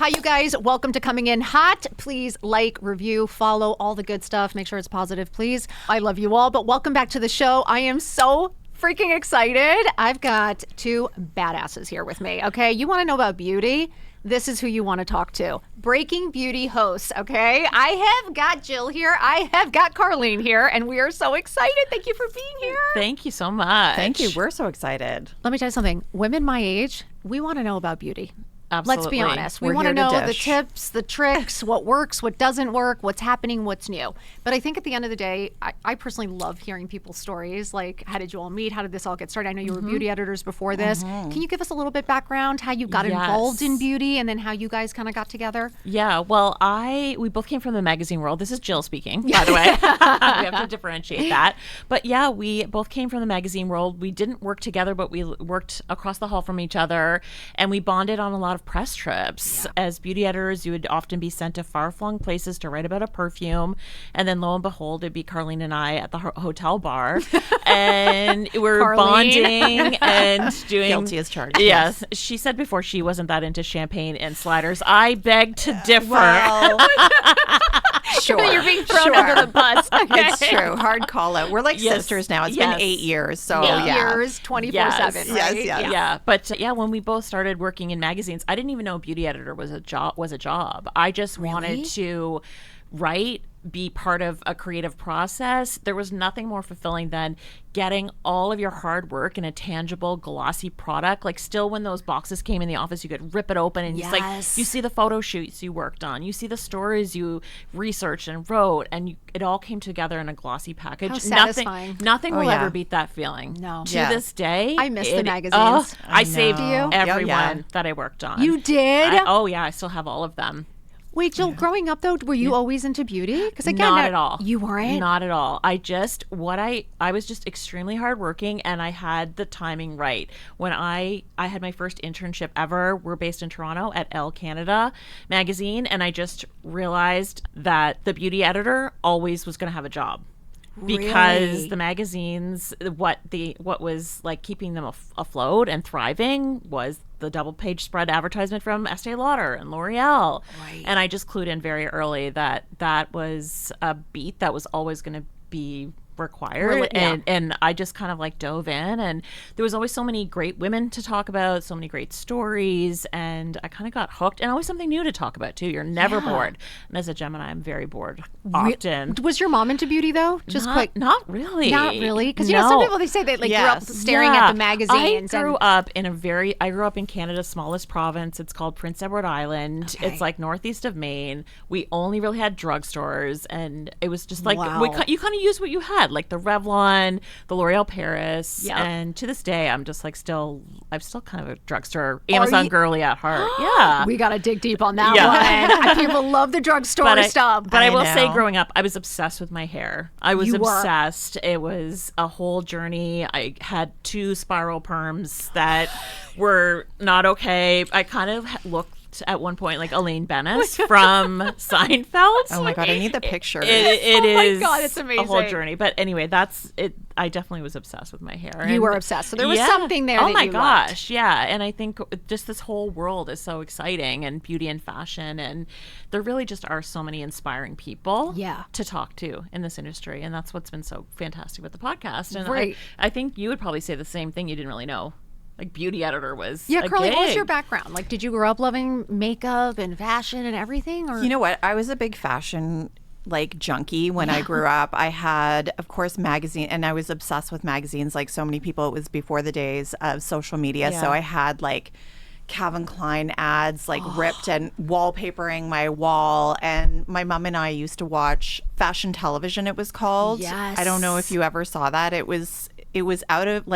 Hi, you guys. Welcome to Coming In Hot. Please like, review, follow, all the good stuff. Make sure it's positive, please. I love you all, but welcome back to the show. I am so freaking excited. I've got two badasses here with me, okay? You want to know about beauty? This is who you want to talk to. Breaking Beauty hosts, okay? I have got Jill here. I have got Carlene here, and we are so excited. Thank you for being here. Thank you so much. Thank you. We're so excited. Let me tell you something. Women my age, we want to know about beauty. Absolutely. Let's be honest. We We're want to here to know the dish. tips, the tricks, what works, what doesn't work, what's happening, what's new. But I think at the end of the day, I personally love hearing people's stories. Like, how did you all meet? How did this all get started? I know you were beauty editors before this. Can you give us a little bit background, how you got involved in beauty and then how you guys kind of got together? Yeah, well, we both came from the magazine world. This is Jill speaking, by the way. We have to differentiate that. But yeah, we both came from the magazine world. We didn't work together, but we worked across the hall from each other, and we bonded on a lot of press trips. Yeah. As beauty editors, you would often be sent to far-flung places to write about a perfume, and then lo and behold, it'd be Carlene and I at the hotel bar, and we're bonding and doing... Guilty as charged. Yes. She said before she wasn't that into champagne and sliders. I beg to differ. Well, sure. You're being thrown under the bus. Okay. It's true. Hard call out. We're like sisters now. It's been 8 years. So 8 years, 24/7, Yes. right? Yes. Yeah. But when we both started working in magazines, I didn't even know beauty editor was a job. I just wanted to write, be part of a creative process. There was nothing more fulfilling than getting all of your hard work in a tangible, glossy product. Like, still when those boxes came in the office, you could rip it open and you see the photo shoots you worked on, you see the stories you researched and wrote, and it all came together in a glossy package. How satisfying. Nothing will ever beat that feeling. No. To this day, I miss the magazines. I saved you? everyone that I worked on. You did? I still have all of them. Wait, Jill, growing up though, were you always into beauty? Because again, not at all. You weren't? Not at all. I was just extremely hardworking, and I had the timing right. When I had my first internship ever, we're based in Toronto at Elle Canada magazine, and I just realized that the beauty editor always was going to have a job. Because the magazines, what was like keeping them afloat and thriving was the double page spread advertisement from Estee Lauder and L'Oreal. Right. And I just clued in very early that was a beat that was always going to be required. And I just kind of like dove in, and there was always so many great women to talk about, so many great stories, and I kind of got hooked, and always something new to talk about too. You're never bored. And as a Gemini, I'm very bored often. Was your mom into beauty though? Not really. Not really? Because you know, some people, they say they grew up staring at the magazines. I grew up in Canada's smallest province. It's called Prince Edward Island. Okay. It's like northeast of Maine. We only really had drugstores, and it was just like you kind of use what you had. Like the Revlon, the L'Oreal Paris, and to this day, I'm just like I'm still kind of a drugstore Amazon girly at heart. Yeah, we gotta dig deep on that one. People love the drugstore stuff. But I will say, growing up, I was obsessed with my hair. I was obsessed. It was a whole journey. I had 2 spiral perms that were not okay. I kind of looked at one point like Elaine Bennis from Seinfeld. Oh my God, I need the picture. It is. My God, it's amazing. A whole journey. But anyway, that's it. I definitely was obsessed with my hair. You were obsessed. So there was something there. Oh that my you gosh, loved. yeah. And I think just this whole world is so exciting, and beauty and fashion, and there really just are so many inspiring people to talk to in this industry, and that's what's been so fantastic with the podcast. And I think you would probably say the same thing. You didn't really know. Like, beauty editor was Carly, what was your background? Like, did you grow up loving makeup and fashion and everything? Or? You know what? I was a big fashion junkie when I grew up. I had, of course, magazine, and I was obsessed with magazines like so many people. It was before the days of social media. So I had like Calvin Klein ads ripped and wallpapering my wall. And my mom and I used to watch fashion television, it was called. Yes. I don't know if you ever saw that. It was out of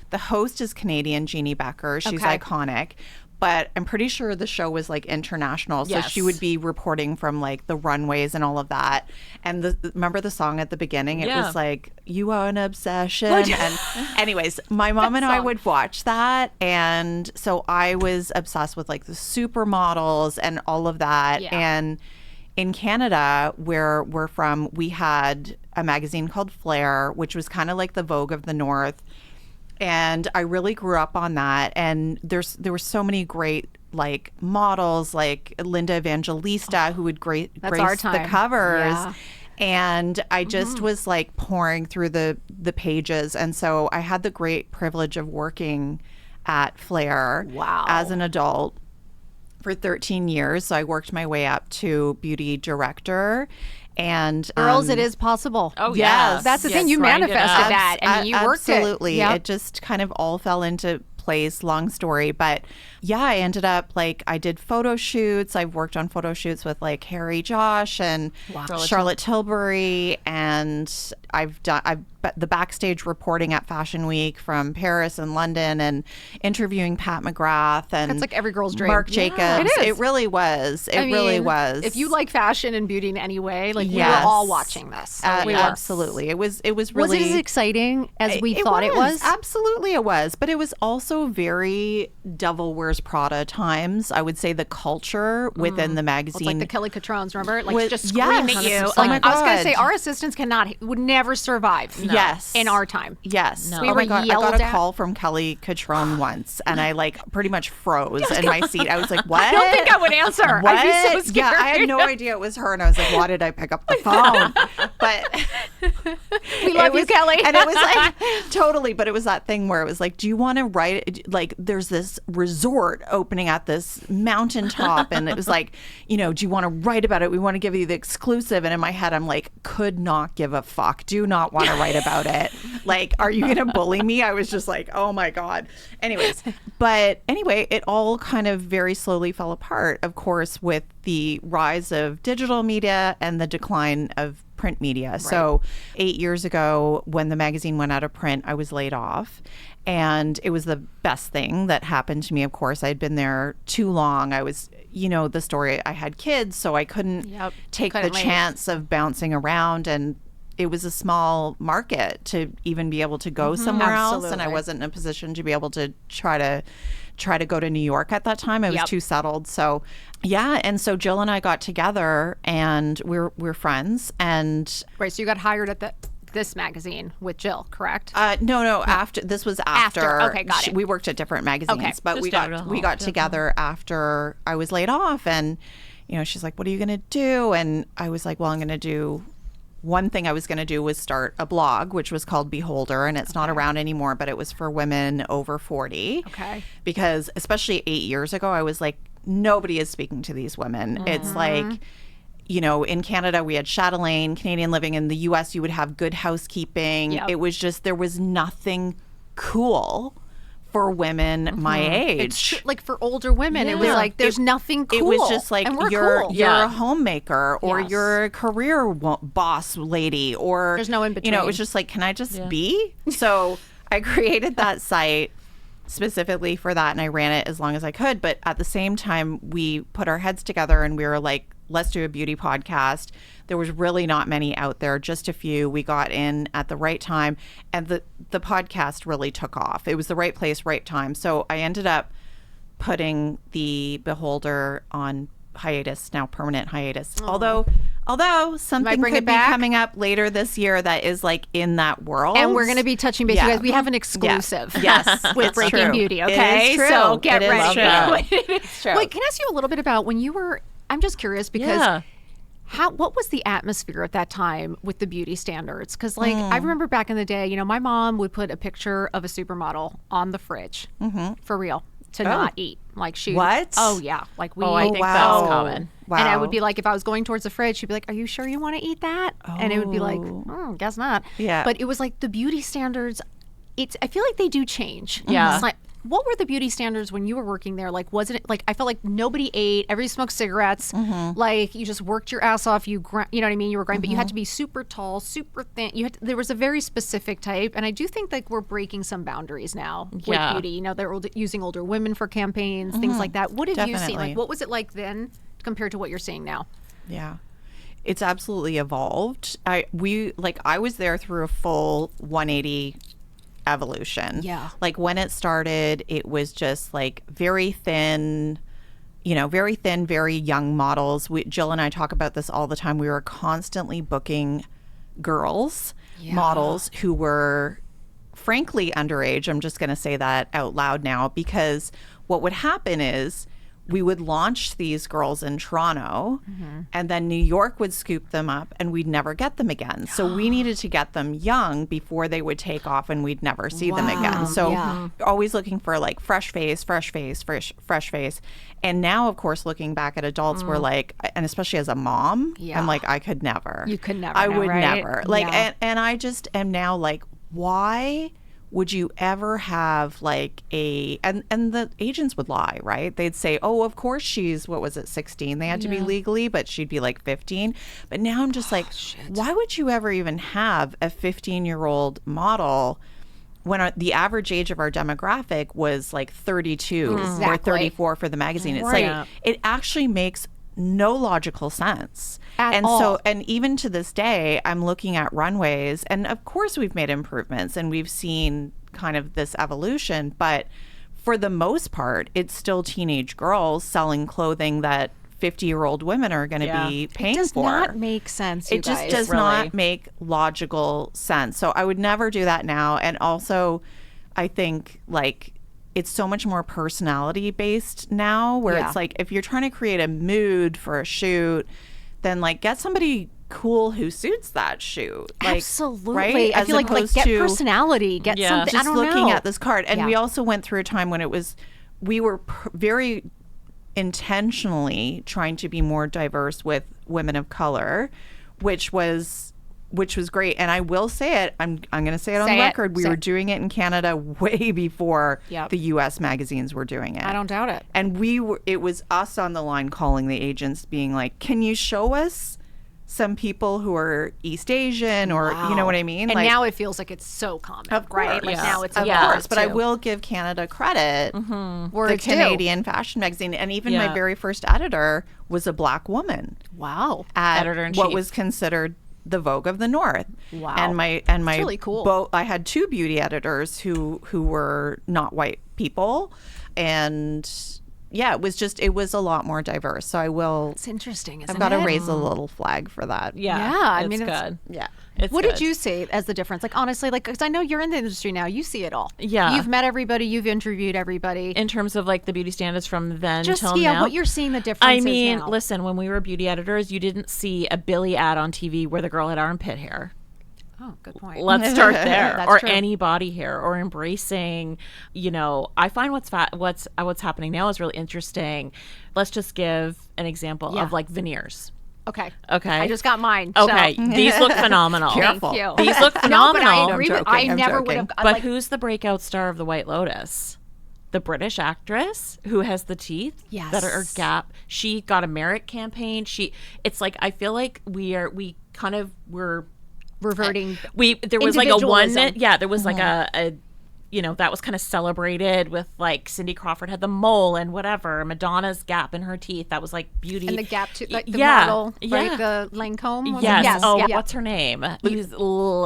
the host is Canadian, Jeannie Becker. She's iconic. But I'm pretty sure the show was international. So she would be reporting from the runways and all of that. And remember the song at the beginning? It was like, "You are an obsession." And anyways, my mom and I would watch that. And so I was obsessed with the supermodels and all of that. Yeah. And in Canada, where we're from, we had a magazine called Flair, which was kind of like the Vogue of the North. And I really grew up on that. And there were so many great like models like Linda Evangelista who would grace the covers. Yeah. And I just was like pouring through the pages. And so I had the great privilege of working at Flair as an adult for 13 years. So I worked my way up to beauty director. And girls, it is possible. Oh, yes. That's the thing. You manifested that and you worked it. Absolutely. It just kind of all fell into place. Long story. But yeah, I ended up like, I did photo shoots. I've worked on photo shoots with like Harry Josh and Charlotte Tilbury. And I've the backstage reporting at Fashion Week from Paris and London and interviewing Pat McGrath and that's like every girl's dream. Marc Jacobs. It is. It really was. It really was. If you like fashion and beauty in any way, like we were all watching this. So absolutely. It was really. Was it as exciting as we thought it was? Absolutely it was. But it was also very Devil Wears Prada times. I would say the culture within the magazine. It's like the Kelly Catrons, remember? Like just scream at you. Oh my God. I was going to say our assistants would never survive. No. Yes. In our time. Yes. No. We were I got a call from Kelly Catron once and I like pretty much froze in my seat. I was like, what? I don't think I would answer. What? I'd be so scared. Yeah, I had no idea it was her and I was like, why did I pick up the phone? But we love you, Kelly. And it was like totally, but it was that thing where it was like, do you want to write, like there's this resort opening at this mountaintop and it was like, you know, do you want to write about it? We want to give you the exclusive. And in my head, I'm like, could not give a fuck. Do not want to write about it. Like, are you going to bully me? I was just like, oh my God. Anyways, but anyway, it all kind of very slowly fell apart, of course, with the rise of digital media and the decline of print media. Right. So 8 years ago, when the magazine went out of print, I was laid off. And it was the best thing that happened to me, of course. I'd been there too long. I was, you know, the story, I had kids, so I couldn't take the chance of bouncing around. And it was a small market to even be able to go somewhere else. And I wasn't in a position to be able to try to go to New York at that time. I was too settled. So yeah. And so Jill and I got together and we're friends. And right. So you got hired at this magazine with Jill, correct? No. This was after. Okay, got it. We worked at different magazines, but we got together after I was laid off. And you know, she's like, "What are you going to do?" And I was like, "Well, I'm going to do." One thing I was going to do was start a blog, which was called Beholder, and it's not around anymore, but it was for women over 40. Okay. Because especially 8 years ago, I was like, nobody is speaking to these women. It's like, you know, in Canada, we had Chatelaine, Canadian Living. In the U.S., you would have Good Housekeeping. Yep. It was just, there was nothing cool for women my age. It's like for older women, it was like there's nothing cool. It was just like you're a homemaker or Yes. you're a career boss lady or there's no in between. You know, it was just like, can I just be? So I created that site specifically for that and I ran it as long as I could. But at the same time, we put our heads together and we were like, let's do a beauty podcast. There was really not many out there, just a few. We got in at the right time and the podcast really took off. It was the right place, right time. So I ended up putting the Beholder on hiatus, now permanent hiatus. Although something could be coming up later this year that is like in that world. And we're going to be touching base. You guys, we have an exclusive. Yes. With Breaking Beauty, okay? It is true. So get ready. It's true. Wait, can I ask you a little bit about when you were, I'm just curious because what was the atmosphere at that time with the beauty standards? Because like I remember back in the day, you know, my mom would put a picture of a supermodel on the fridge for real to not eat. Like she What? Oh yeah. Like we I think that's common. Wow. And I would be like, if I was going towards the fridge, she'd be like, are you sure you want to eat that? And it would be like, guess not. Yeah. But it was like the beauty standards, I feel like they do change. Yeah. It's like, what were the beauty standards when you were working there? Like, wasn't it like, I felt like nobody ate, everybody smoked cigarettes. Like you just worked your ass off. You know what I mean? You were grinding, but you had to be super tall, super thin. There was a very specific type. And I do think like we're breaking some boundaries now with beauty. You know, they're using older women for campaigns, things like that. What have you seen? Like, what was it like then compared to what you're seeing now? Yeah. It's absolutely evolved. I was there through a full 180 evolution. Yeah. Like when it started, it was just like very thin, very young models. Jill and I talk about this all the time. We were constantly booking girls, models who were frankly underage. I'm just going to say that out loud now because what would happen is we would launch these girls in Toronto, and then New York would scoop them up, and we'd never get them again. So we needed to get them young before they would take off, and we'd never see them again. So always looking for like fresh face. And now, of course, looking back at adults, we're like, and especially as a mom, I'm like, I could never. You could never. I would right? never. Like, and I just am now like, why would you ever have like and the agents would lie, right? They'd say, oh, of course she's, what was it, 16? They had to be legally, but she'd be like 15. But now I'm just like, why would you ever even have a 15-year-old model when the average age of our demographic was like 32 or 34 for the magazine? It's like, it actually makes no logical sense. So, and even to this day, I'm looking at runways, and of course we've made improvements and we've seen kind of this evolution, but for the most part, it's still teenage girls selling clothing that 50-year-old women are going to be paying for. It does not make sense, you guys. It just does not make logical sense. So I would never do that now. And also, I think like it's so much more personality based now, where it's like, if you're trying to create a mood for a shoot, then like get somebody cool who suits that shoot. Like, absolutely. Right? I feel like get personality, get something. Just I don't looking know. at this card. And we also went through a time when we were very intentionally trying to be more diverse with women of color, which was great. And I will say it, I'm going to say it on the record. We were doing it in Canada way before the US magazines were doing it. I don't doubt it. And it was us on the line calling the agents being like, can you show us some people who are East Asian or, you know what I mean? And like, now it feels like it's so common, of course, right? Like now it's of course. But I will give Canada credit. Where the it's Canadian fashion magazine, and even my very first editor was a Black woman. Wow. Editor-in-chief. What was considered the Vogue of the North. Wow. And my really cool. I had two beauty editors who were not white people, and it was a lot more diverse. So I will. It's interesting, isn't I've got to it? raise a little flag for that. I mean, it's good. Yeah. What did you see as the difference? Like, honestly, like, because I know you're in the industry now, you see it all. Yeah. You've met everybody, you've interviewed everybody. In terms of like the beauty standards from then till now. what You're seeing the difference. I mean, listen, when we were beauty editors, you didn't see a Billy ad on TV where the girl had armpit hair. Oh, good point. Let's start there. That's Or true. any body hair, or embracing, I find what's happening now is really interesting. Let's just give an example of like veneers. Okay. I just got mine. Okay. So. These look phenomenal. Careful. Thank you. These look phenomenal. No, but I agree with I'm I never joking. would have. But who's the breakout star of The White Lotus? The British actress who has the teeth that are gap. She got a merit campaign. It's like, I feel like we're reverting. There was like a one. individualism. There was like a that was kind of celebrated with like Cindy Crawford had the mole and whatever. Madonna's gap in her teeth. That was like beauty. And the gap to like the model, right? The Lancome. was it? Yes. Yes. What's her name?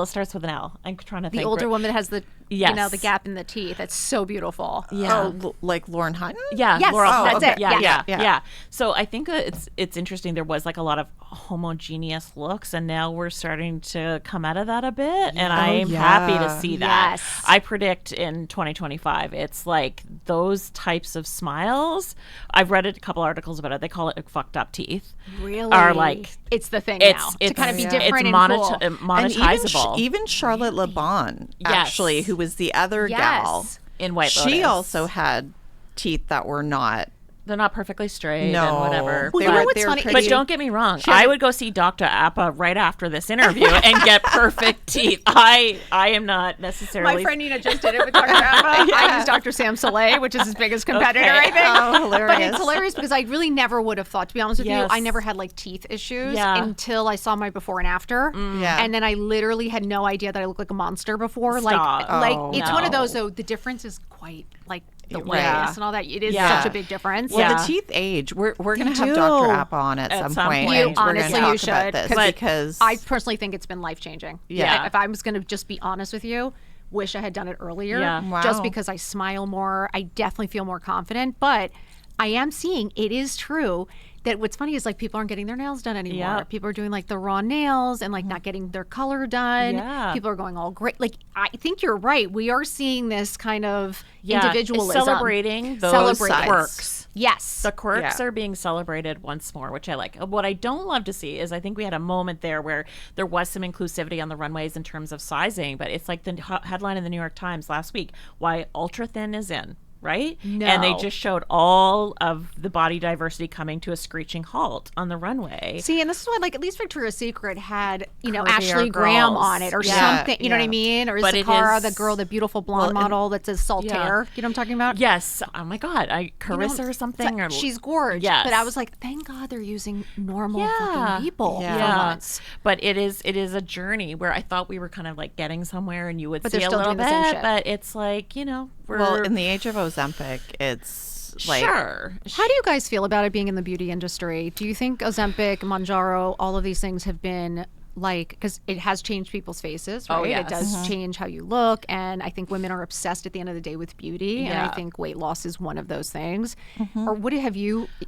Starts with an L. I'm trying to think. The older woman that has the Yes. the gap in the teeth. That's so beautiful. Yeah. Oh, like Lauren Hutton? Yeah. Yes, Laura, that's it. Yeah. So I think it's interesting. There was like a lot of homogeneous looks, and now we're starting to come out of that a bit, and I'm happy to see that. Yes. I predict in 2025, it's like those types of smiles. I've read a couple articles about it. They call it fucked up teeth. Really? Are like it's the thing now to kind of be different and cool. monetizable. And even Charlotte Le Bon, actually, who was the other gal in White Lotus. She also had teeth that were not. They're not perfectly straight No. and whatever. Well, you know what's funny? But don't get me wrong. I would go see Dr. Appa right after this interview and get perfect teeth. I am not necessarily. My friend Nina just did it with Dr. Appa. I use Dr. Sam Soleil, which is his biggest competitor, I think. Oh, hilarious. But it's hilarious because I really never would have thought, to be honest with you, I never had like teeth issues until I saw my before and after. Yeah. And then I literally had no idea that I looked like a monster before. Stop. It's one of those, though, the difference is quite like the whiteness and all that. It is such a big difference. Well, the teeth age. We're going to have Dr. Appa on at some point. You and we're honestly, gonna you talk about should. this because I personally think it's been life changing. Yeah. If I was going to just be honest with you, wish I had done it earlier. Yeah. Wow. Just because I smile more, I definitely feel more confident. But I am seeing it is true that what's funny is like people aren't getting their nails done anymore. Yeah. People are doing like the raw nails and like not getting their color done. Yeah. People are going all great. Like I think you're right. We are seeing this kind of individualism. Celebrating those quirks. Yes. The quirks are being celebrated once more, which I like. What I don't love to see is I think we had a moment there where there was some inclusivity on the runways in terms of sizing, but it's like the headline in the New York Times last week, why ultra thin is in. Right? No. And they just showed all of the body diversity coming to a screeching halt on the runway. See, and this is why, like, at least Victoria's Secret had, you know, Curvier Ashley Graham girls. on it or something. You know what I mean? Or But it Zakara, is- the girl, the beautiful blonde model that says Saltaire. You know what I'm talking about? Yes. Oh my God. Carissa or something. It's like, she's gorgeous. Yes. But I was like, thank God they're using normal fucking people for once. But it is a journey where I thought we were kind of like getting somewhere and you would But see they're a still little doing the same bit, shit. but it's like, you know, Well, in the age of Ozempic, it's like... Sure. How do you guys feel about it being in the beauty industry? Do you think Ozempic, Mounjaro, all of these things have been like, because it has changed people's faces, right? Oh, yes. It does change how you look. And I think women are obsessed at the end of the day with beauty. And I think weight loss is one of those things. Or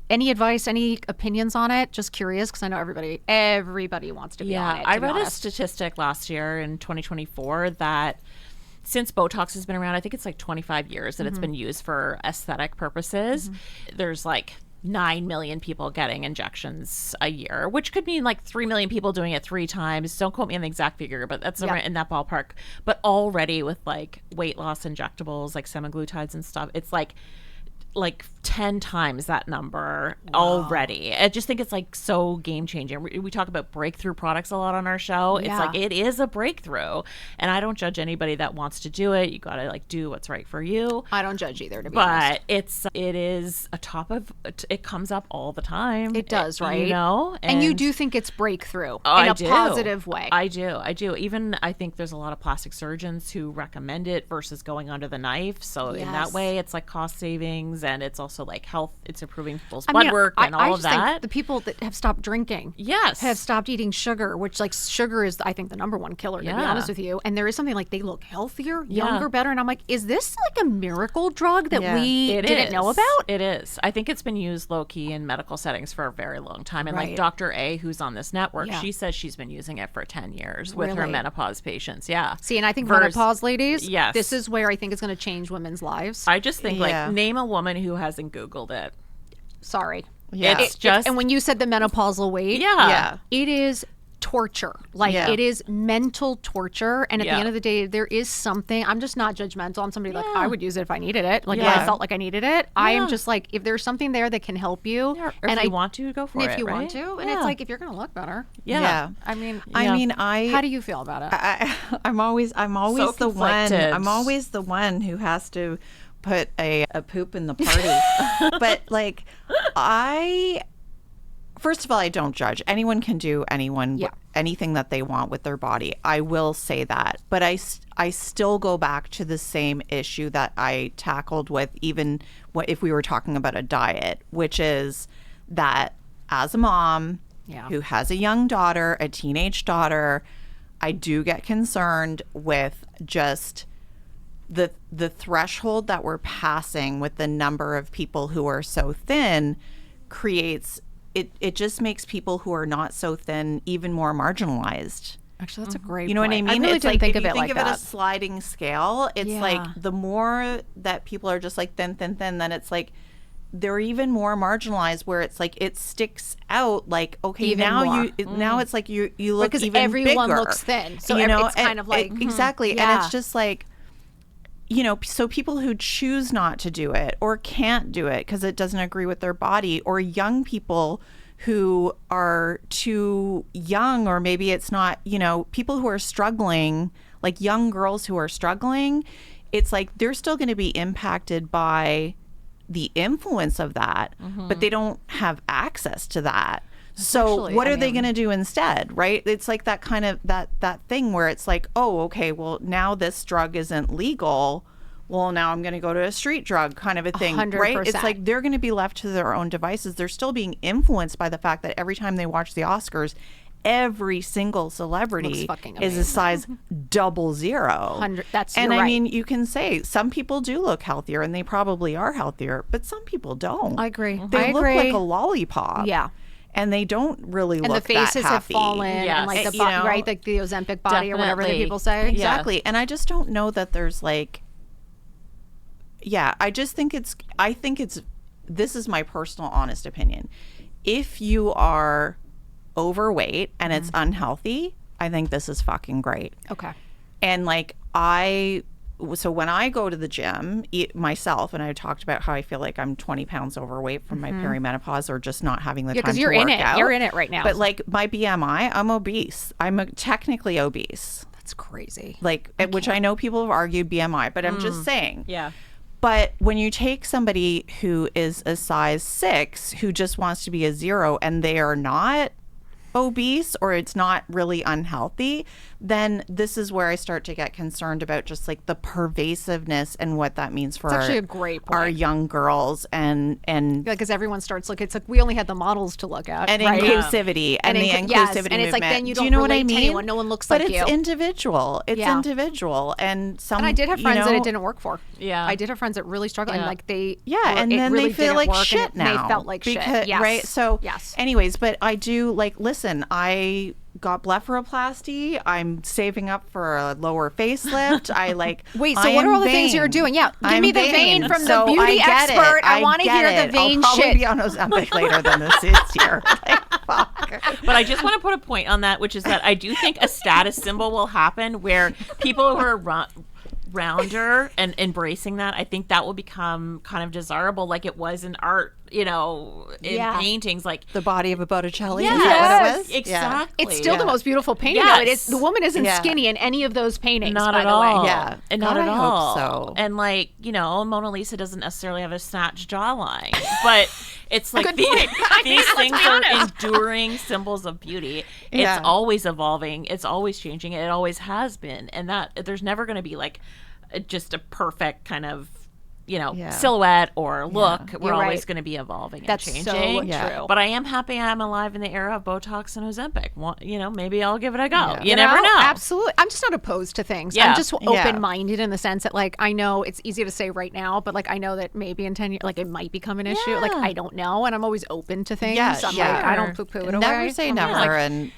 any advice, any opinions on it? Just curious, because I know everybody wants to be on it. I read a statistic last year in 2024 that since Botox has been around, I think it's like 25 years that it's been used for aesthetic purposes. There's like 9 million people getting injections a year, which could mean like 3 million people doing it 3 times. Don't quote me on the exact figure, but that's around in that ballpark. But already with like weight loss injectables, like semaglutides and stuff, it's like 10 times that number already. I just think it's like so game changing. We talk about breakthrough products a lot on our show. It's like it is a breakthrough, and I don't judge anybody that wants to do it. You got to like do what's right for you. I don't judge either, to be honest. But it is a top of it comes up all the time. It does, right? You know, and you do think it's breakthrough in I a do. positive way. I do. Even I think there's a lot of plastic surgeons who recommend it versus going under the knife. So in that way, it's like cost savings, and it's also like health. It's improving people's blood work and all of that. Think the people that have stopped drinking, have stopped eating sugar, which like sugar is, I think, the number one killer. To be honest with you, and there is something like they look healthier, younger, better, and I'm like, is this like a miracle drug that we didn't know about? It is. I think it's been used low key in medical settings for a very long time, and like Dr. A, who's on this network, she says she's been using it for 10 years with her menopause patients. Yeah. See, and I think menopause ladies, this is where I think it's going to change women's lives. I just think like name a woman who hasn't Googled it. Sorry. Yeah. It's just, and when you said the menopausal weight, it is torture. Like it is mental torture. And at the end of the day, there is something. I'm just not judgmental on somebody like I would use it if I needed it. Like if I felt like I needed it. I am just like, if there's something there that can help you, or and if you want to, go for it. If you want to, and it's like if you're gonna look better. I mean, how do you feel about it? I'm always So the one. conflicted. I'm always the one who has to put a poop in the party. But like, first of all, I don't judge. Anyone can do anything that they want with their body. I will say that. But I still go back to the same issue that I tackled with even if we were talking about a diet, which is that as a mom who has a young daughter, a teenage daughter, I do get concerned with just the threshold that we're passing with the number of people who are so thin creates it just makes people who are not so thin even more marginalized. Actually, that's a great You know point. what I mean? I really It's didn't like think if of you it think like of it that. as sliding scale, it's like the more that people are just like thin, then it's like they're even more marginalized where it's like it sticks out like, okay, Even now more. now it's like you look because even everyone bigger. looks thin. So you know, it's kind of like exactly. And it's just like, you know, so people who choose not to do it or can't do it because it doesn't agree with their body, or young people who are too young, or maybe it's not, you know, people who are struggling, like young girls who are struggling, it's like they're still going to be impacted by the influence of that, but they don't have access to that. So what are they going to do instead, right? It's like that kind of that thing where it's like, oh, okay, well, now this drug isn't legal. Well, now I'm going to go to a street drug kind of a thing, 100%. right? It's like they're going to be left to their own devices. They're still being influenced by the fact that every time they watch the Oscars, every single celebrity is a size 00. That's and you're I right. mean, you can say some people do look healthier, and they probably are healthier, but some people don't. I agree. They look like a lollipop. Yeah. And they don't really and look the faces that have happy. fallen, and like the You know, right, like the Ozempic body or whatever that Definitely. people say. Exactly. And I just don't know that there's like, I just think I think it's this is my personal honest opinion. If you are overweight and it's unhealthy, I think this is fucking great. Okay. And like so when I go to the gym myself, and I talked about how I feel like I'm 20 pounds overweight from my perimenopause or just not having the time to work out. Because you're in it. You're in it right now. But like my BMI, I'm obese. I'm technically obese. That's crazy. Like, which I know people have argued BMI, but I'm just saying. Yeah. But when you take somebody who is a size 6 who just wants to be a 0 and they are not obese or it's not really unhealthy, then this is where I start to get concerned about just like the pervasiveness and what that means for actually a great point. Our young girls and because everyone starts like it's like we only had the models to look at and right? inclusivity and the inclusivity yes, and movement. it's like then you don't Do you know relate what I mean? to anyone. No one looks but like it's you. individual. It's Yeah. individual, and I did have friends that it didn't work for. Yeah. I did have friends that really struggled and like they and then really they feel didn't like work, shit and now. They felt like shit. Yes. Right. So yes. Anyways, but I do like listen. I got blepharoplasty. I'm saving up for a lower facelift. I like. Wait, so what are all the things you're doing? Yeah, give me the vein from the beauty expert. I want to hear the vein I'll shit. probably be on Ozempic later than this year. Like, fuck. But I just want to put a point on that, which is that I do think a status symbol will happen where people who are rounder and embracing that, I think that will become kind of desirable like it was in art, in paintings, like the body of a Botticelli. Yes, is that what it was? exactly. It's still the most beautiful painting Yes. of it. The woman isn't skinny in any of those paintings. Not by at the all. way. Yeah. And God, not at I all. hope so. And like, Mona Lisa doesn't necessarily have a snatched jawline, but it's like these things are enduring symbols of beauty. Yeah. It's always evolving. It's always changing. It always has been. And that there's never going to be like just a perfect kind of silhouette or look. We're You're always right. going to be evolving That's and so changing. true. But I am happy I'm alive in the era of Botox and Ozempic. Maybe I'll give it a go. Yeah. You never know. Absolutely. I'm just not opposed to things. Yeah. I'm just open-minded in the sense that like I know it's easy to say right now, but like I know that maybe in 10 years like it might become an issue. Like I don't know, and I'm always open to things. Yeah, I'm yeah. like I don't poo-poo it away. Never say I'm never. like, And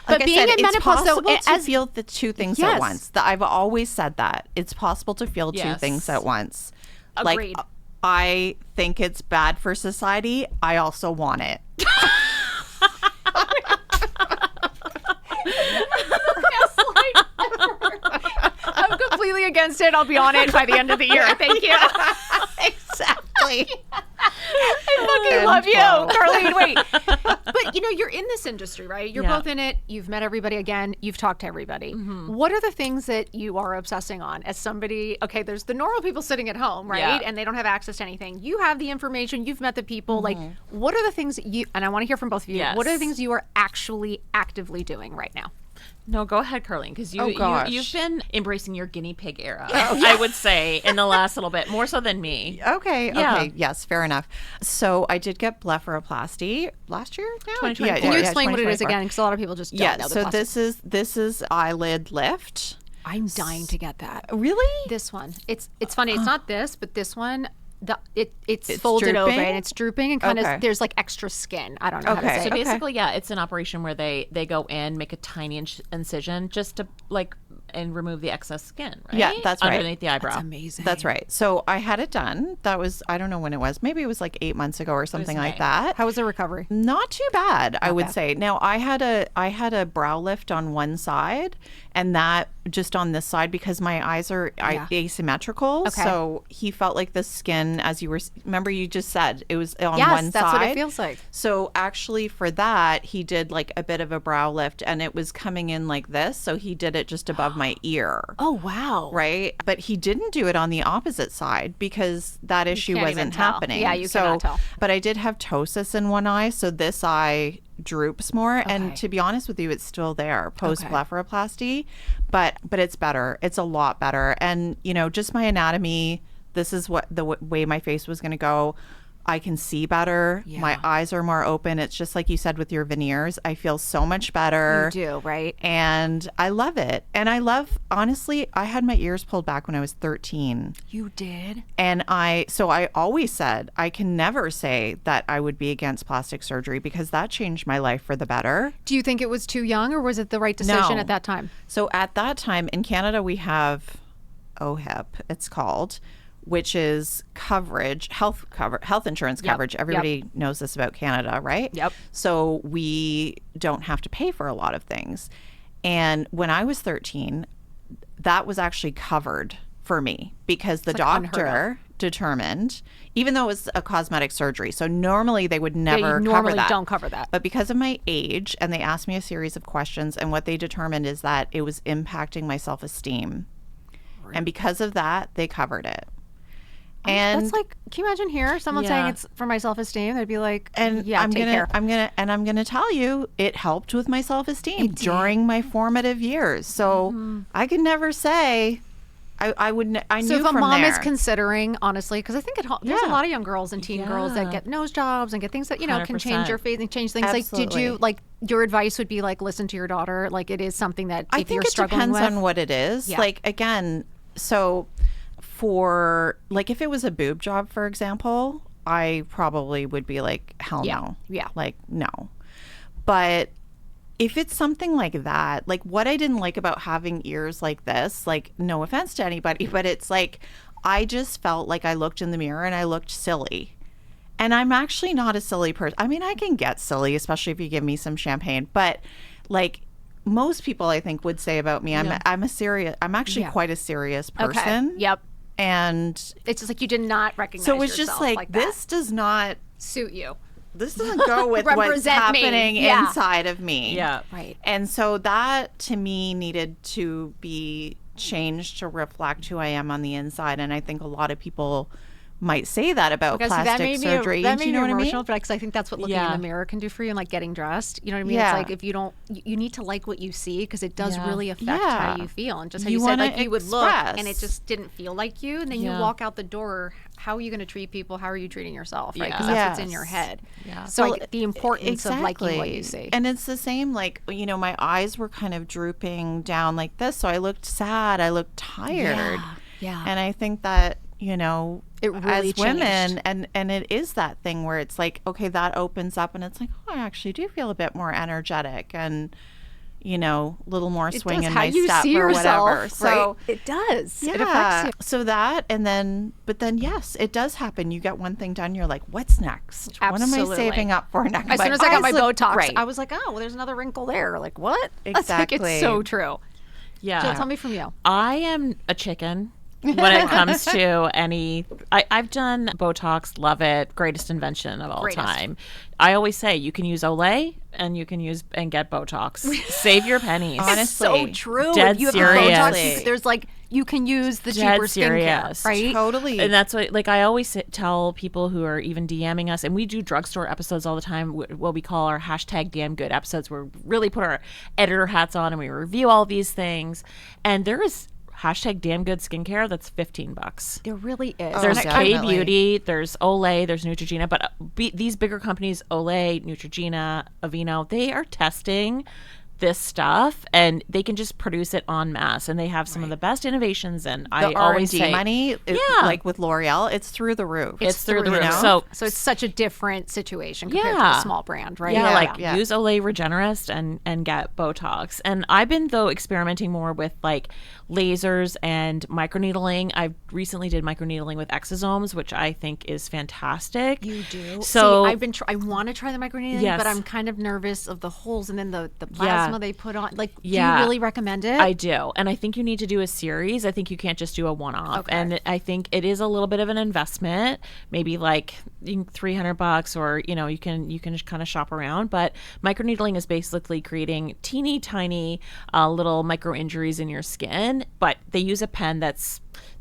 but like being I said, in menopause, though, it's possible as to feel the two things Yes. at once. I've always said that it's possible to feel two Yes. things at once. Agreed. Like I think it's bad for society. I also want it. I'm completely against it. I'll be on it by the end of the year. Thank you. Exactly. I fucking love you, Carlene. Wait, but you're in this industry, right? You're Yeah. both in it. You've met everybody again. You've talked to everybody. What are the things that you are obsessing on as somebody? Okay, there's the normal people sitting at home, right? Yeah. And they don't have access to anything. You have the information. You've met the people. Like, what are the things that you? And I want to hear from both of you. Yes. What are the things you are actually actively doing right now? No, go ahead, Carlene, because Oh, gosh. you've been embracing your guinea pig era, I would say, in the last little bit, more so than me. Okay. Yeah. Okay. Yes. Fair enough. So I did get blepharoplasty last year. Now? 2024. Can you explain what it is 2024. again? Because a lot of people just don't Yeah. know. the So process. this is eyelid lift. I'm dying to get that. Really? This one. It's funny. It's not this, but this one. It's folded drooping? over and it's drooping and kind Okay. of there's like extra skin. I don't know how to Okay. say So it. basically, it's an operation where they go in, make a tiny incision just to and remove the excess skin, right? Yeah, that's right. Underneath the eyebrow. That's amazing. That's right. So I had it done. That was, I don't know when it was. Maybe it was like 8 months ago or something like May. that. How was the recovery? Not too bad, I would say. Now I had a brow lift on one side and that just on this side because my eyes are asymmetrical. Okay. So he felt like the skin, as you were, remember you just said it was on Yes, one that's side. what it feels like. So actually for that, he did like a bit of a brow lift and it was coming in like this. So he did it just above my ear. Oh wow! Right. But he didn't do it on the opposite side because that issue can't even wasn't tell. happening. Yeah, you cannot tell. But I did have ptosis in one eye. So this eye droops more. And Okay. to be honest with you, it's still there post blepharoplasty. But it's better. It's a lot better. And, just my anatomy, this is what the way my face was going to go. I can see better. Yeah. My eyes are more open. It's just like you said with your veneers. I feel so much better. You do, right? And I love it. And honestly, I had my ears pulled back when I was 13. You did. And I always said, I can never say that I would be against plastic surgery because that changed my life for the better. Do you think it was too young, or was it the right decision No. at that time? So at that time in Canada, we have OHIP, it's called, which is health insurance coverage. Everybody knows this about Canada, right? Yep. So we don't have to pay for a lot of things. And when I was 13, that was actually covered for me because the doctor determined, even though it was a cosmetic surgery, so normally they would never normally cover that. don't cover that. But because of my age, and they asked me a series of questions, and what they determined is that it was impacting my self-esteem. Right. And because of that, they covered it. And that's like, can you imagine here someone saying it's for my self-esteem? They'd be like, and yeah, I'm take gonna care. tell you, it helped with my self-esteem during my formative years. So I can never say I knew from there. So if a mom is considering, honestly, because I think there's a lot of young girls and teen girls that get nose jobs and get things that, can 100%. change your face and change things. Absolutely. Like, did you, your advice would be like, listen to your daughter? Like, it is something that I if think you're it struggling depends with. on what it is. Yeah. Like, again, so for, like, if it was a boob job, for example, I probably would be like, hell no. Yeah. Like, no. But if it's something like that, like what I didn't like about having ears like this, like no offense to anybody, but it's like I just felt like I looked in the mirror and I looked silly. And I'm actually not a silly person. I mean, I can get silly, especially if you give me some champagne. But like most people, I think, would say about me, I'm actually quite a serious person. Okay. Yep. And it's just like you did not recognize so it's yourself just like this does not suit you. This doesn't go with what's happening inside of me. Yeah. Right. And so that to me needed to be changed to reflect who I am on the inside. And I think a lot of people might say that about plastic surgery. That made you know me what emotional, I mean? because I think that's what looking in the mirror can do for you, and like getting dressed. You know what I mean? Yeah. It's like if you don't, you need to like what you see, because it does really affect how you feel. And just how You you said, wanna like you would look express. and it just didn't feel like you, and then you walk out the door. How are you going to treat people? How are you treating yourself? Right? Because that's what's in your head. Yeah. So like, the importance of liking what you see. And it's the same, like, my eyes were kind of drooping down like this. So I looked sad. I looked tired. Yeah. And I think that, it really as women, changed. and it is that thing where it's like, okay, that opens up and it's like, oh, I actually do feel a bit more energetic and, a little more swing in my step or whatever. So it does. Yeah. It affects you. So that, but then yes, it does happen. You get one thing done, you're like, what's next? Absolutely. What am I saving up for next? As soon as I got my Botox, great. I was like, oh, well, there's another wrinkle there. Like, what? Exactly. Like, it's so true. Yeah. Jill, tell me from you. I am a chicken when it comes to I've done Botox, love it, greatest invention of all time. I always say you can use Olay and you can use and get Botox. Save your pennies. Honestly. It's so true. Dead if you have serious. Botox, there's like, you can use the cheaper skincare, right? Totally. And that's what, like, I always tell people who are even DMing us, and we do drugstore episodes all the time, what we call our #damngood episodes, where we really put our editor hats on and we review all these things. And there is #damngood skincare that's $15. There really is. There's definitely. K-Beauty, there's Olay, there's Neutrogena, but these bigger companies, Olay, Neutrogena, Aveeno, they are testing this stuff and they can just produce it en masse, and they have some of the best innovations. And I always say money, like with L'Oreal, it's through the roof. It's through the roof. know? So it's such a different situation compared to a small brand, right? Yeah, use Olay Regenerist and get Botox. And I've been, though, experimenting more with like lasers and microneedling. I recently did microneedling with exosomes, which I think is fantastic. You do. So See, I want to try the microneedling, but I'm kind of nervous of the holes and then the plasma they put on. Like, do you really recommend it? I do. And I think you need to do a series. I think you can't just do a one-off. Okay. And I think it is a little bit of an investment, maybe like $300, or, you can kind of shop around. But microneedling is basically creating teeny tiny little micro injuries in your skin, but they use a pen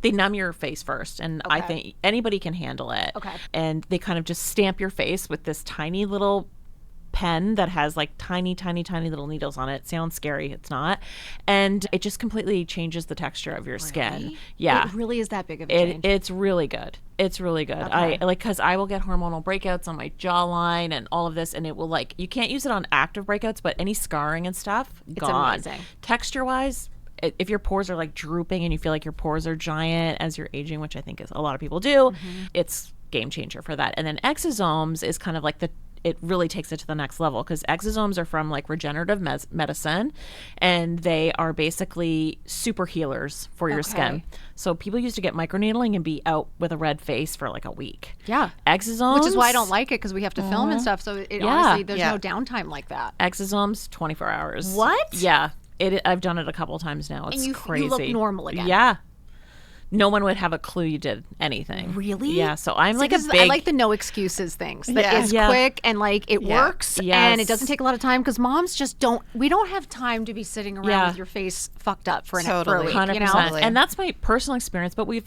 they numb your face first, and I think anybody can handle it. Okay. And they kind of just stamp your face with this tiny little pen that has like tiny little needles on it. Sounds scary. It's not. And it just completely changes the texture of your skin. Yeah. It really is that big of a change. It's really good. It's really good. Okay. Because I will get hormonal breakouts on my jawline and all of this, and it will, like, you can't use it on active breakouts, but any scarring and stuff, gone. It's amazing. Texture wise, if your pores are like drooping and you feel like your pores are giant as you're aging, which I think is a lot of people do, it's game changer for that. And then exosomes is kind of like it really takes it to the next level, because exosomes are from like regenerative medicine, and they are basically super healers for your skin. So people used to get microneedling and be out with a red face for like a week. Yeah. Exosomes, which is why I don't like it, because we have to film and stuff. So honestly, there's no downtime like that. Exosomes, 24 hours. What? Yeah. I've done it a couple times now. It's crazy. You look normal again. Yeah. No one would have a clue you did anything. Really? Yeah. So I'm like I like the no excuses things. That is quick and like it works and it doesn't take a lot of time, because moms just we don't have time to be sitting around with your face fucked up for a week. 100%. You know? And that's my personal experience. But we've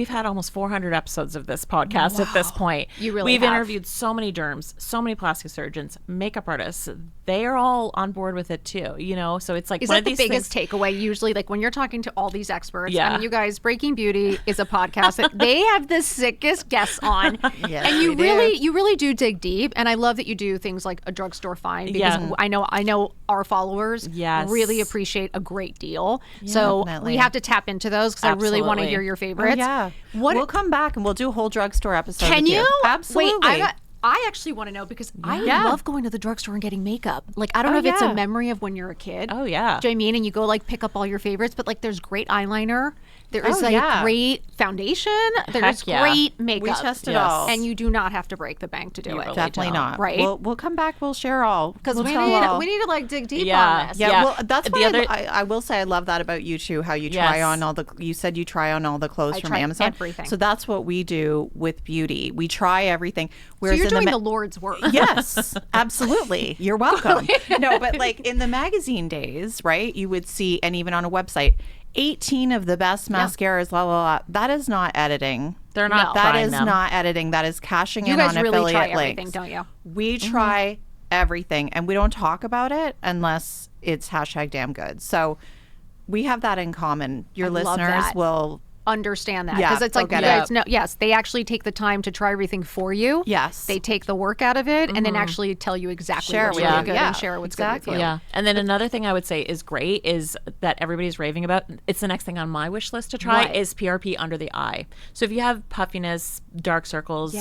had almost 400 episodes of this podcast at this point. We've interviewed so many derms, so many plastic surgeons, makeup artists. They are all on board with it too. You know, so it's like, is that the biggest takeaway usually? Like when you're talking to all these experts, I mean, you guys, Breaking Beauty is a podcast that they have the sickest guests on, and you really do dig deep. And I love that you do things like a drugstore find, because I know our followers really appreciate a great deal. So we have to tap into those, because I really want to hear your favorites. We'll come back and we'll do a whole drugstore episode. Can you? Absolutely. Wait, I actually want to know, because I love going to the drugstore and getting makeup. Like, I don't know if it's a memory of when you're a kid. Oh, yeah. Do you know what I mean? And you go, like, pick up all your favorites, but, like, there's great eyeliner. There is, great foundation. There's great makeup. We test it all. And you do not have to break the bank to do it. Really Definitely not. Right? We'll come back. We'll share all. Because we need to, like, dig deep on this. Yeah, well, that's why I will say I love that about you, too, how you try on you said you try on all the clothes from Amazon. Everything. So that's what we do with beauty. We try everything. So you're doing the Lord's work. Yes, absolutely. You're welcome. No, but like in the magazine days, right, you would see, and even on a website, 18 of the best mascaras, la la la. That is not editing. They're not. That is not editing. That is cashing in on affiliate links. You guys really try everything, don't you? We try everything, and we don't talk about it unless it's #damn-good. So we have that in common. Your listeners will understand that, because it's like you guys know, they actually take the time to try everything for you. Yes, they take the work out of it and then actually tell you exactly what's really good and share what's good with you. Yeah. And then another thing I would say is great is that everybody's raving about, it's the next thing on my wish list to try, is PRP under the eye. So if you have puffiness, dark circles,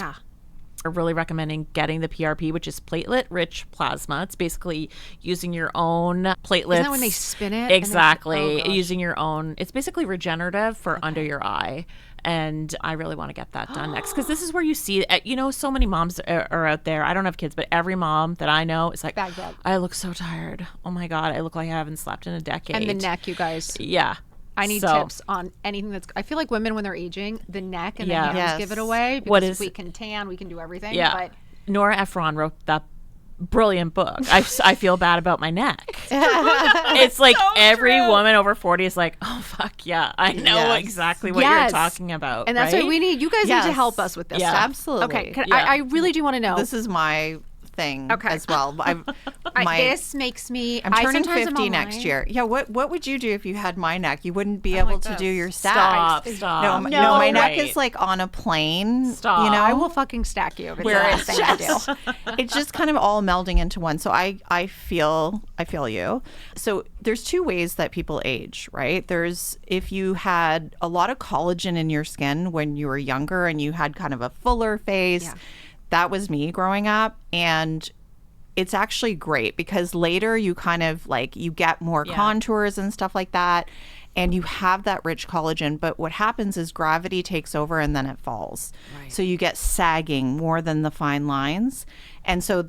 are really recommending getting the PRP, which is platelet-rich plasma. It's basically using your own platelets. Isn't that when they spin it? Exactly. Using your own. It's basically regenerative for under your eye. And I really want to get that done next, because this is where you see, so many moms are out there. I don't have kids, but every mom that I know is like, I look so tired. Oh my God, I look like I haven't slept in a decade. And the neck, you guys. Yeah. I need tips on anything that's. I feel like women, when they're aging, the neck and the hands give it away, because we can tan, we can do everything. Yeah. But Nora Ephron wrote that brilliant book. I feel bad about my neck. It's like so every woman over 40 is like, oh fuck yeah, I know exactly what you're talking about. And that's what we need. You guys need to help us with this. Yeah, absolutely. Okay, I really do want to know. This is my thing as well. This makes me. I'm turning 50 next year. Yeah. What would you do if you had my neck? You wouldn't be able to do your stacks. Stop. No, my neck is like on a plane. Stop. You know, I will fucking stack you. Where it's thing I do. It's just kind of all melding into one. So I feel you. So there's two ways that people age, right? There's if you had a lot of collagen in your skin when you were younger and you had kind of a fuller face. Yeah. That was me growing up, and it's actually great because later you kind of like you get more contours and stuff like that, and you have that rich collagen. But what happens is gravity takes over and then it falls. Right. So you get sagging more than the fine lines. And so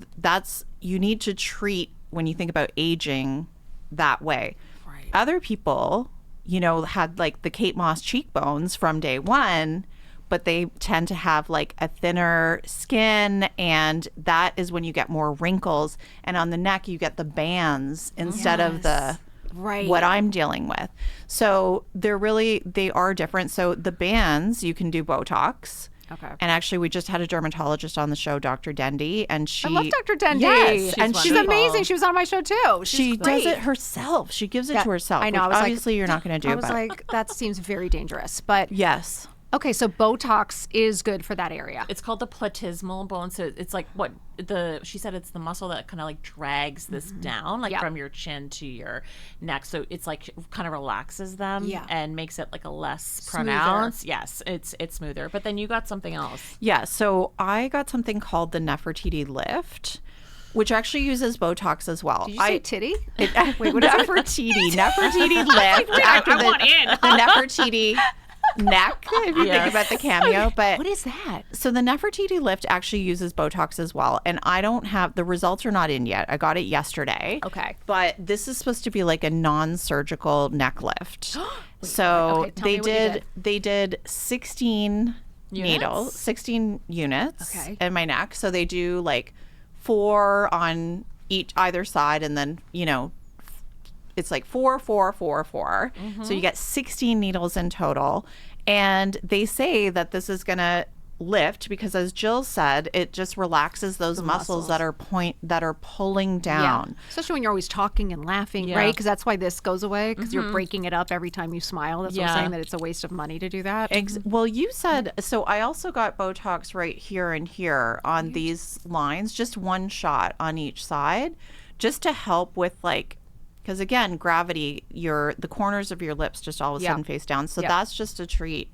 you need to treat when you think about aging that way. Right. Other people, had like the Kate Moss cheekbones from day one, but they tend to have like a thinner skin, and that is when you get more wrinkles. And on the neck, you get the bands instead of the what I'm dealing with. So they are different. So the bands, you can do Botox. Okay. And actually, we just had a dermatologist on the show, Dr. Dendy, and I love Dr. Dendy. Yes, she's amazing. She was on my show too. She does it herself. She gives it to herself. I know. Obviously, you're not going to do. I was like, that seems very dangerous, but yes. Okay, so Botox is good for that area. It's called the platysmal bone. So it's like what she said it's the muscle that kind of like drags this down, like from your chin to your neck. So it's like kind of relaxes them and makes it like a less pronounced. Yes, it's smoother. But then you got something else. Yeah, so I got something called the Nefertiti lift, which actually uses Botox as well. Did you say titty? Wait, what is Nefertiti? Nefertiti lift after the Nefertiti neck, if you think about the cameo. But what is that? So the Nefertiti lift actually uses Botox as well. And I don't have, the results are not in yet. I got it yesterday. Okay. But this is supposed to be like a non-surgical neck lift. So they did 16 needles, 16 units in my neck. So they do like 4 on either side, and then, you know, it's like 4, 4, 4, 4. So you get 16 needles in total. And they say that this is going to lift because, as Jill said, it just relaxes those muscles that are pulling down. Especially when you're always talking and laughing, right? Because that's why this goes away, because you're breaking it up every time you smile. That's what I'm saying, that it's a waste of money to do that. Well, you said, so I also got Botox right here and here on these lines, just one shot on each side, just to help with like, because again, gravity, the corners of your lips just all of a sudden face down. So that's just to treat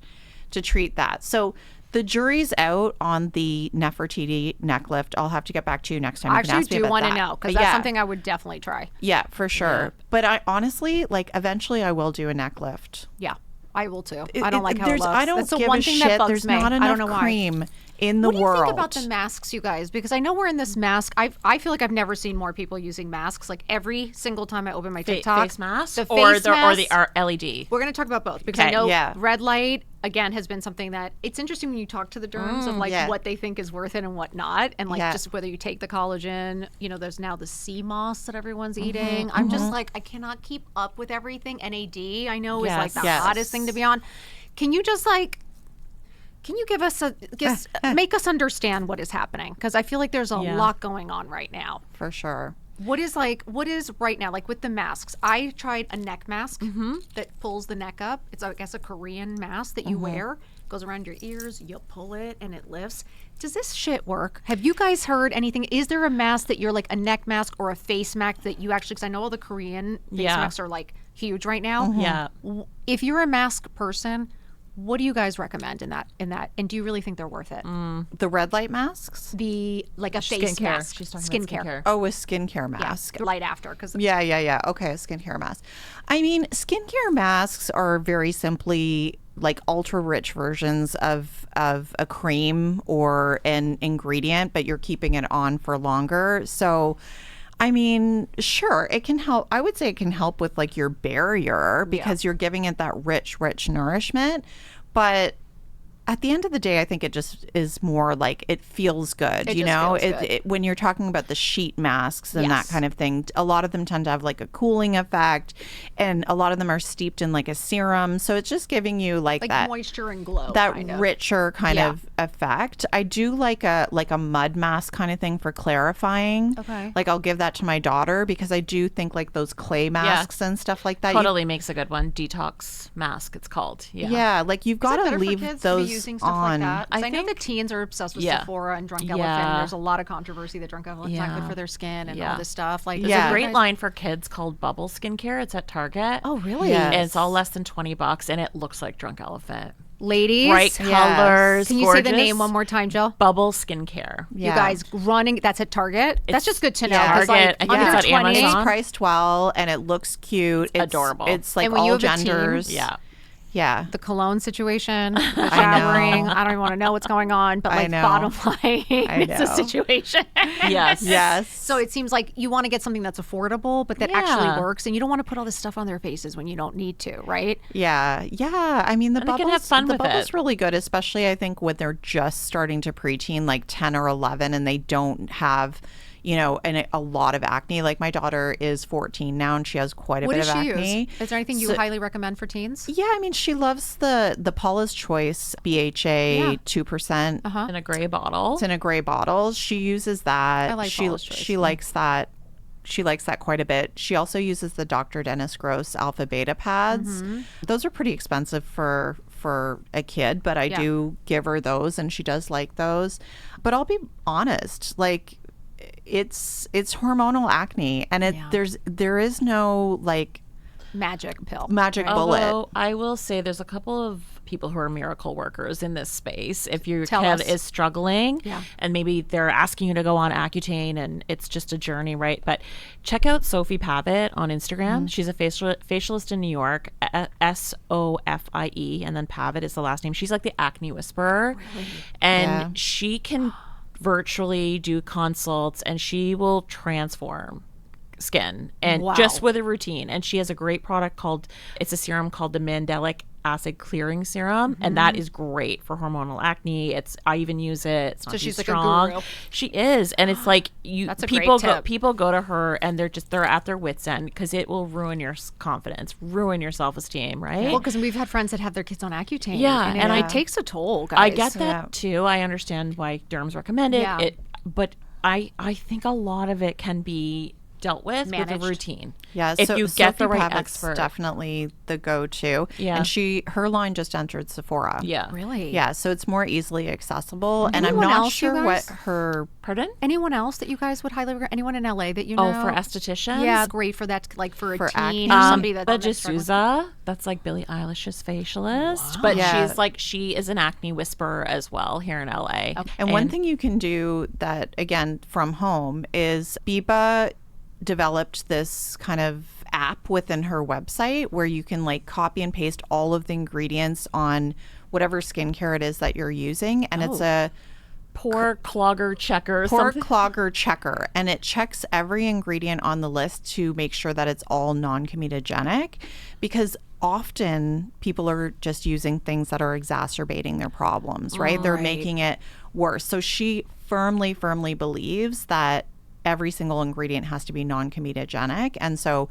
that. So the jury's out on the Nefertiti neck lift. I'll have to get back to you next time. I actually do want to know, because that's something I would definitely try. Yeah, for sure. But I honestly, like, eventually I will do a neck lift. Yeah, I will too. I don't like how it looks. I don't That's the give one a thing shit. that bugs There's me. not I don't enough know why. cream in the world. What do you think about the masks, you guys? Because I know we're in this mask. I feel like I've never seen more people using masks. Like every single time I open my TikTok, face masks, the or face the masks, LED. We're going to talk about both, because I know red light again has been something that it's interesting when you talk to the derms of like what they think is worth it and what not, and like just whether you take the collagen. You know, there's now the sea moss that everyone's eating. I'm just like, I cannot keep up with everything. NAD, I know, is like the hottest thing to be on. Can you just like, can you give us make us understand what is happening? Because I feel like there's a lot going on right now. For sure. What is right now, like with the masks? I tried a neck mask that pulls the neck up. It's, I guess, a Korean mask that you wear. Goes around your ears, you pull it, and it lifts. Does this shit work? Have you guys heard anything? Is there a mask that you're like a neck mask or a face mask that you actually, because I know all the Korean face masks are like huge right now. Yeah. If you're a mask person, what do you guys recommend in that? And do you really think they're worth it? The red light masks? Like a face mask. She's talking about skincare. Oh, a skincare mask. Yeah, light after. Yeah. Okay, a skincare mask. I mean, skincare masks are very simply like ultra rich versions of a cream or an ingredient, but you're keeping it on for longer. So, I mean, sure, it can help. I would say it can help with like your barrier, because you're giving it that rich nourishment. But at the end of the day, I think it just is more like it feels good. When you're talking about the sheet masks and that kind of thing, a lot of them tend to have like a cooling effect, and a lot of them are steeped in like a serum. So it's just giving you like that moisture and glow, that richer kind of effect. I do like a mud mask kind of thing for clarifying. Okay. Like I'll give that to my daughter, because I do think like those clay masks and stuff like that. Totally makes a good one. Detox mask, it's called. Yeah, like you've got to leave those using stuff on. Like that? I know the teens are obsessed with Sephora and Drunk Elephant. There's a lot of controversy that Drunk Elephant's not good for their skin and all this stuff. Like, there's a great line for kids called Bubble Skincare. It's at Target. Oh, really? Yes. And it's all less than $20, and it looks like Drunk Elephant. Ladies, bright colors. Can you say the name one more time, Jill? Bubble Skincare. You guys running? That's at Target. That's just good to know. Target. Like, I think it's at Amazon. It's priced well, and it looks cute. It's adorable. It's like all genders. Yeah. The cologne situation, the showering. I don't even want to know what's going on, but like bottom line, it's a situation. Yes. So it seems like you want to get something that's affordable, but that actually works, and you don't want to put all this stuff on their faces when you don't need to, right? Yeah. I mean, the bubbles, have fun with bubble's really good, especially I think when they're just starting to preteen, like 10 or 11, and they don't have, and a lot of acne. Like my daughter is 14 now, and she has quite a bit of acne. What does she use? Is there anything you highly recommend for teens? Yeah, I mean, she loves the Paula's Choice BHA 2%. In a gray bottle. It's in a gray bottle. She uses that. I like Paula's Choice. She likes that. She likes that quite a bit. She also uses the Dr. Dennis Gross Alpha Beta pads. Those are pretty expensive for for a kid, but I do give her those, and she does like those. But I'll be honest, like it's hormonal acne, and there is no like magic pill, bullet. Although I will say there's a couple of people who are miracle workers in this space. If your kid is struggling and maybe they're asking you to go on Accutane and it's just a journey, right? But check out Sophie Pavitt on Instagram. She's a facialist in New York, Sofie, and then Pavitt is the last name. She's like the acne whisperer. Really? And she can virtually do consults and she will transform skin and just with a routine. And she has a great product it's a serum called the Mandelic acid clearing serum, and that is great for hormonal acne. I even use it. It's not too strong. Like a guru. She is, and it's like people go to her and they're at their wits' end because it will ruin your confidence, ruin your self-esteem, right? Well, because we've had friends that have their kids on Accutane, and it takes a toll, guys. I get that too. I understand why derms recommend it. But I think a lot of it can be dealt with a routine. Yeah, if you get the right expert, definitely the go-to. Yeah, and her line just entered Sephora. Yeah, really. Yeah, so it's more easily accessible. And I'm not sure what her. Pardon? Anyone else that you guys would highly recommend? Anyone in LA that you know? Oh, for estheticians? Yeah, great for that. Like for a teen acne. or somebody that's But D'Souza, that's like Billie Eilish's facialist. But she is an acne whisperer as well here in LA. Okay. And one thing you can do that again from home is Biba developed this kind of app within her website where you can like copy and paste all of the ingredients on whatever skincare it is that you're using, and it's a pore clogger checker, and it checks every ingredient on the list to make sure that it's all non-comedogenic, because often people are just using things that are exacerbating their problems, right? They're making it worse. So she firmly believes that every single ingredient has to be non-comedogenic. And so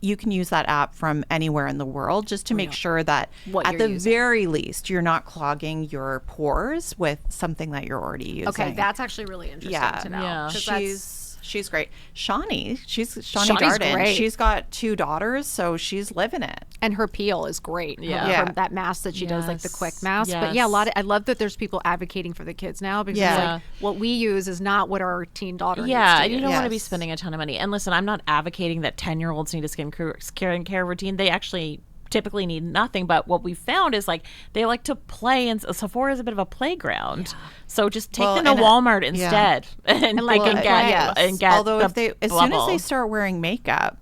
you can use that app from anywhere in the world just to make sure that at the very least, you're not clogging your pores with something that you're already using. Okay, that's actually really interesting to know. Yeah, she's great. Shawnee Darden. Great. She's got 2 daughters, so she's living it. And her peel is great. Yeah. That mask that she does, like the quick mask. But I love that there's people advocating for the kids now, because it's like what we use is not what our teen daughter needs to and you use. don't want to be spending a ton of money. And listen, I'm not advocating that 10-year-olds need a skincare routine. They actually typically need nothing, but what we found is like they like to play, and Sephora is a bit of a playground. So just take them to Walmart instead, and they can get. Although as soon as they start wearing makeup,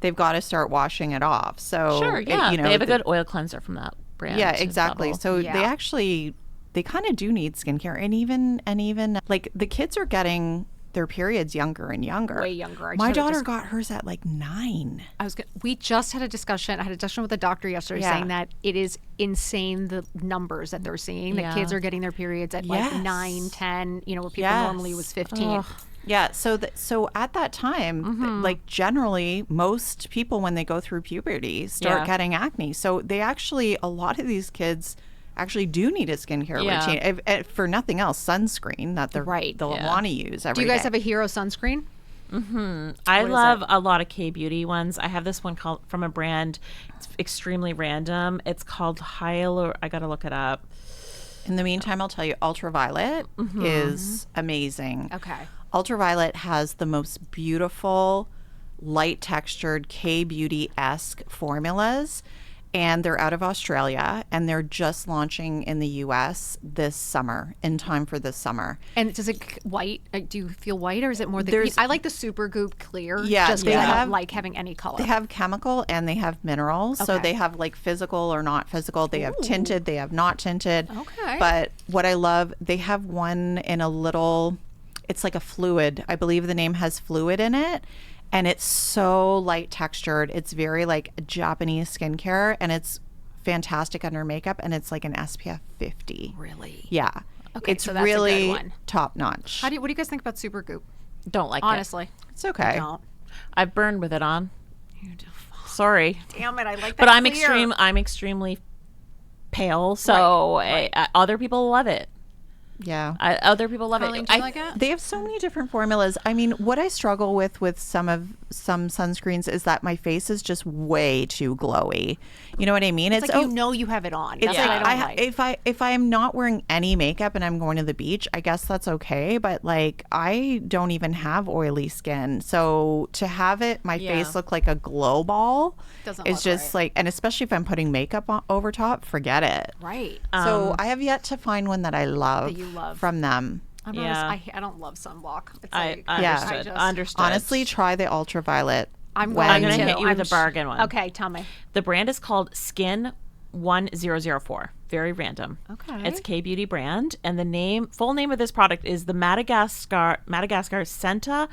they've got to start washing it off. So they have a good oil cleanser from that brand. Yeah, exactly. So they kind of do need skincare, and even like the kids are getting their periods younger and younger. Way younger. My daughter got hers at like 9. We just had a discussion. I had a discussion with a doctor yesterday saying that it is insane the numbers that they're seeing. That kids are getting their periods at like 9, 10. You know, where people normally was 15. Ugh. Yeah. So at that time, like generally, most people when they go through puberty start getting acne. So they actually, a lot of these kids actually do need a skincare routine. If for nothing else, sunscreen that they'll want to use every day. Do you guys have a hero sunscreen? I love a lot of K-beauty ones. I have this one called from a brand. It's extremely random. It's called Hyalur. I gotta look it up. In the meantime, I'll tell you, Ultraviolet is amazing. Okay. Ultraviolet has the most beautiful, light textured K-beauty-esque formulas. And they're out of Australia, and they're just launching in the U.S. this summer, in time for this summer. And does it white? Do you feel white, or is it more the? I like the Super Goop clear. Yeah, just because I don't like having any color. They have chemical and they have minerals, so they have like physical or not physical. They have tinted, they have not tinted. Okay. But what I love, they have one in a little. It's like a fluid. I believe the name has fluid in it. And it's so light textured. It's very like Japanese skincare, and it's fantastic under makeup, and it's like an SPF 50. Really? Yeah. Okay, it's so that's really a good one. Top notch. What do you guys think about Super Goop? Don't like Honestly. it. It's okay. I don't. I've burned with it on. Sorry. Damn it! I like that. But I'm clear. extremely pale, so other people love it. Yeah. Other people love Carlene, it. do you like it? They have so many different formulas. I mean, what I struggle with some sunscreens is that my face is just way too glowy. You know what I mean? It's like, you know, you have it on. That's what I don't like. If I am not wearing any makeup and I'm going to the beach, I guess that's okay. But like, I don't even have oily skin, so to have my face look like a glow ball is just like, and especially if I'm putting makeup over top, forget it. Right. So I have yet to find one that I love, that you love from them. I don't love sunblock. It's like, Understood. Honestly, try the ultraviolet. I'm going to hit you with a bargain one. Okay, tell me. The brand is called Skin 1004. Very random. Okay. It's a K-beauty brand, and the full name of this product is the Madagascar Senta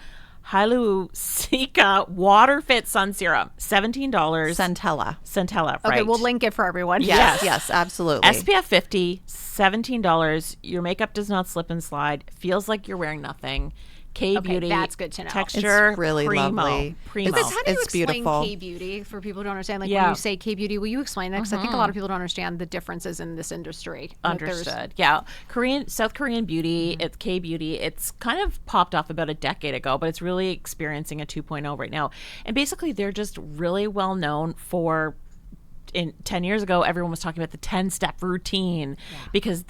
Hyaluronic Water Fit Sun Serum. $17. Centella, right. Okay, we'll link it for everyone. Yes, absolutely. SPF 50, $17. Your makeup does not slip and slide. Feels like you're wearing nothing. K-beauty. Okay, that's good to know. Texture. It's really lovely. Primo. Because how do you It's explain beautiful. K-beauty for people who don't understand? Like when you say K-beauty, will you explain that? Because I think a lot of people don't understand the differences in this industry. Understood. Yeah. South Korean beauty, it's K-beauty. It's kind of popped off about a decade ago, but it's really experiencing a 2.0 right now. And basically, they're just really well known for, 10 years ago, everyone was talking about the 10-step routine because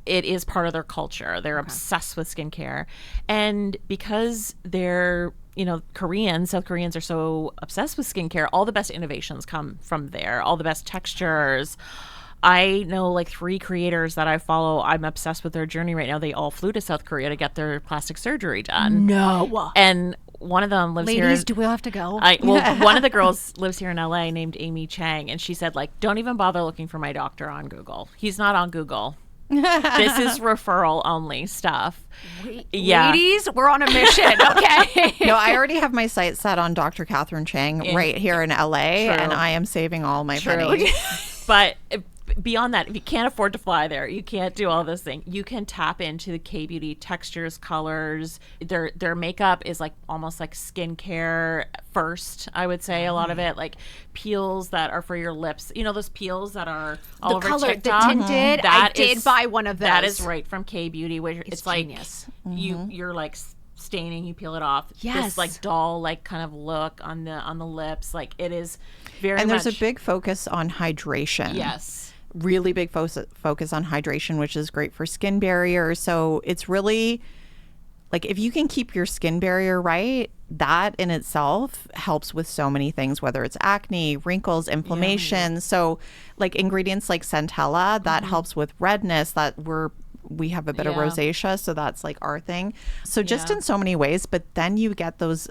it is part of their culture. They're obsessed with skincare. And because they're, South Koreans are so obsessed with skincare, all the best innovations come from there, all the best textures. I know like 3 creators that I follow. I'm obsessed with their journey right now. They all flew to South Korea to get their plastic surgery done. No. And one of them lives here. Ladies, do we all have to go? One of the girls lives here in LA named Amy Chang. And she said, like, don't even bother looking for my doctor on Google. He's not on Google. This is referral only stuff. Ladies, we're on a mission. Okay. No, I already have my sights set on Dr. Catherine Chang right here in LA, and I am saving all my money. But beyond that, if you can't afford to fly there, you can't do all this thing. You can tap into the K-beauty textures, colors. Their makeup is like almost like skincare first, I would say. A lot of it, like peels that are for your lips. You know those peels that are all over TikTok? The tinted. I did buy one of those. That is right from K-beauty, where it's like genius. You're like staining, you peel it off. Yes. This like doll like kind of look on the lips. Like it is very and much. there's a big focus on hydration. Yes. Really big focus on hydration, which is great for skin barrier. So it's really like if you can keep your skin barrier right, that in itself helps with so many things, whether it's acne, wrinkles, inflammation. Yeah. So like ingredients like centella, that helps with redness, that we have a bit of rosacea, so that's like our thing. So just in so many ways, but then you get those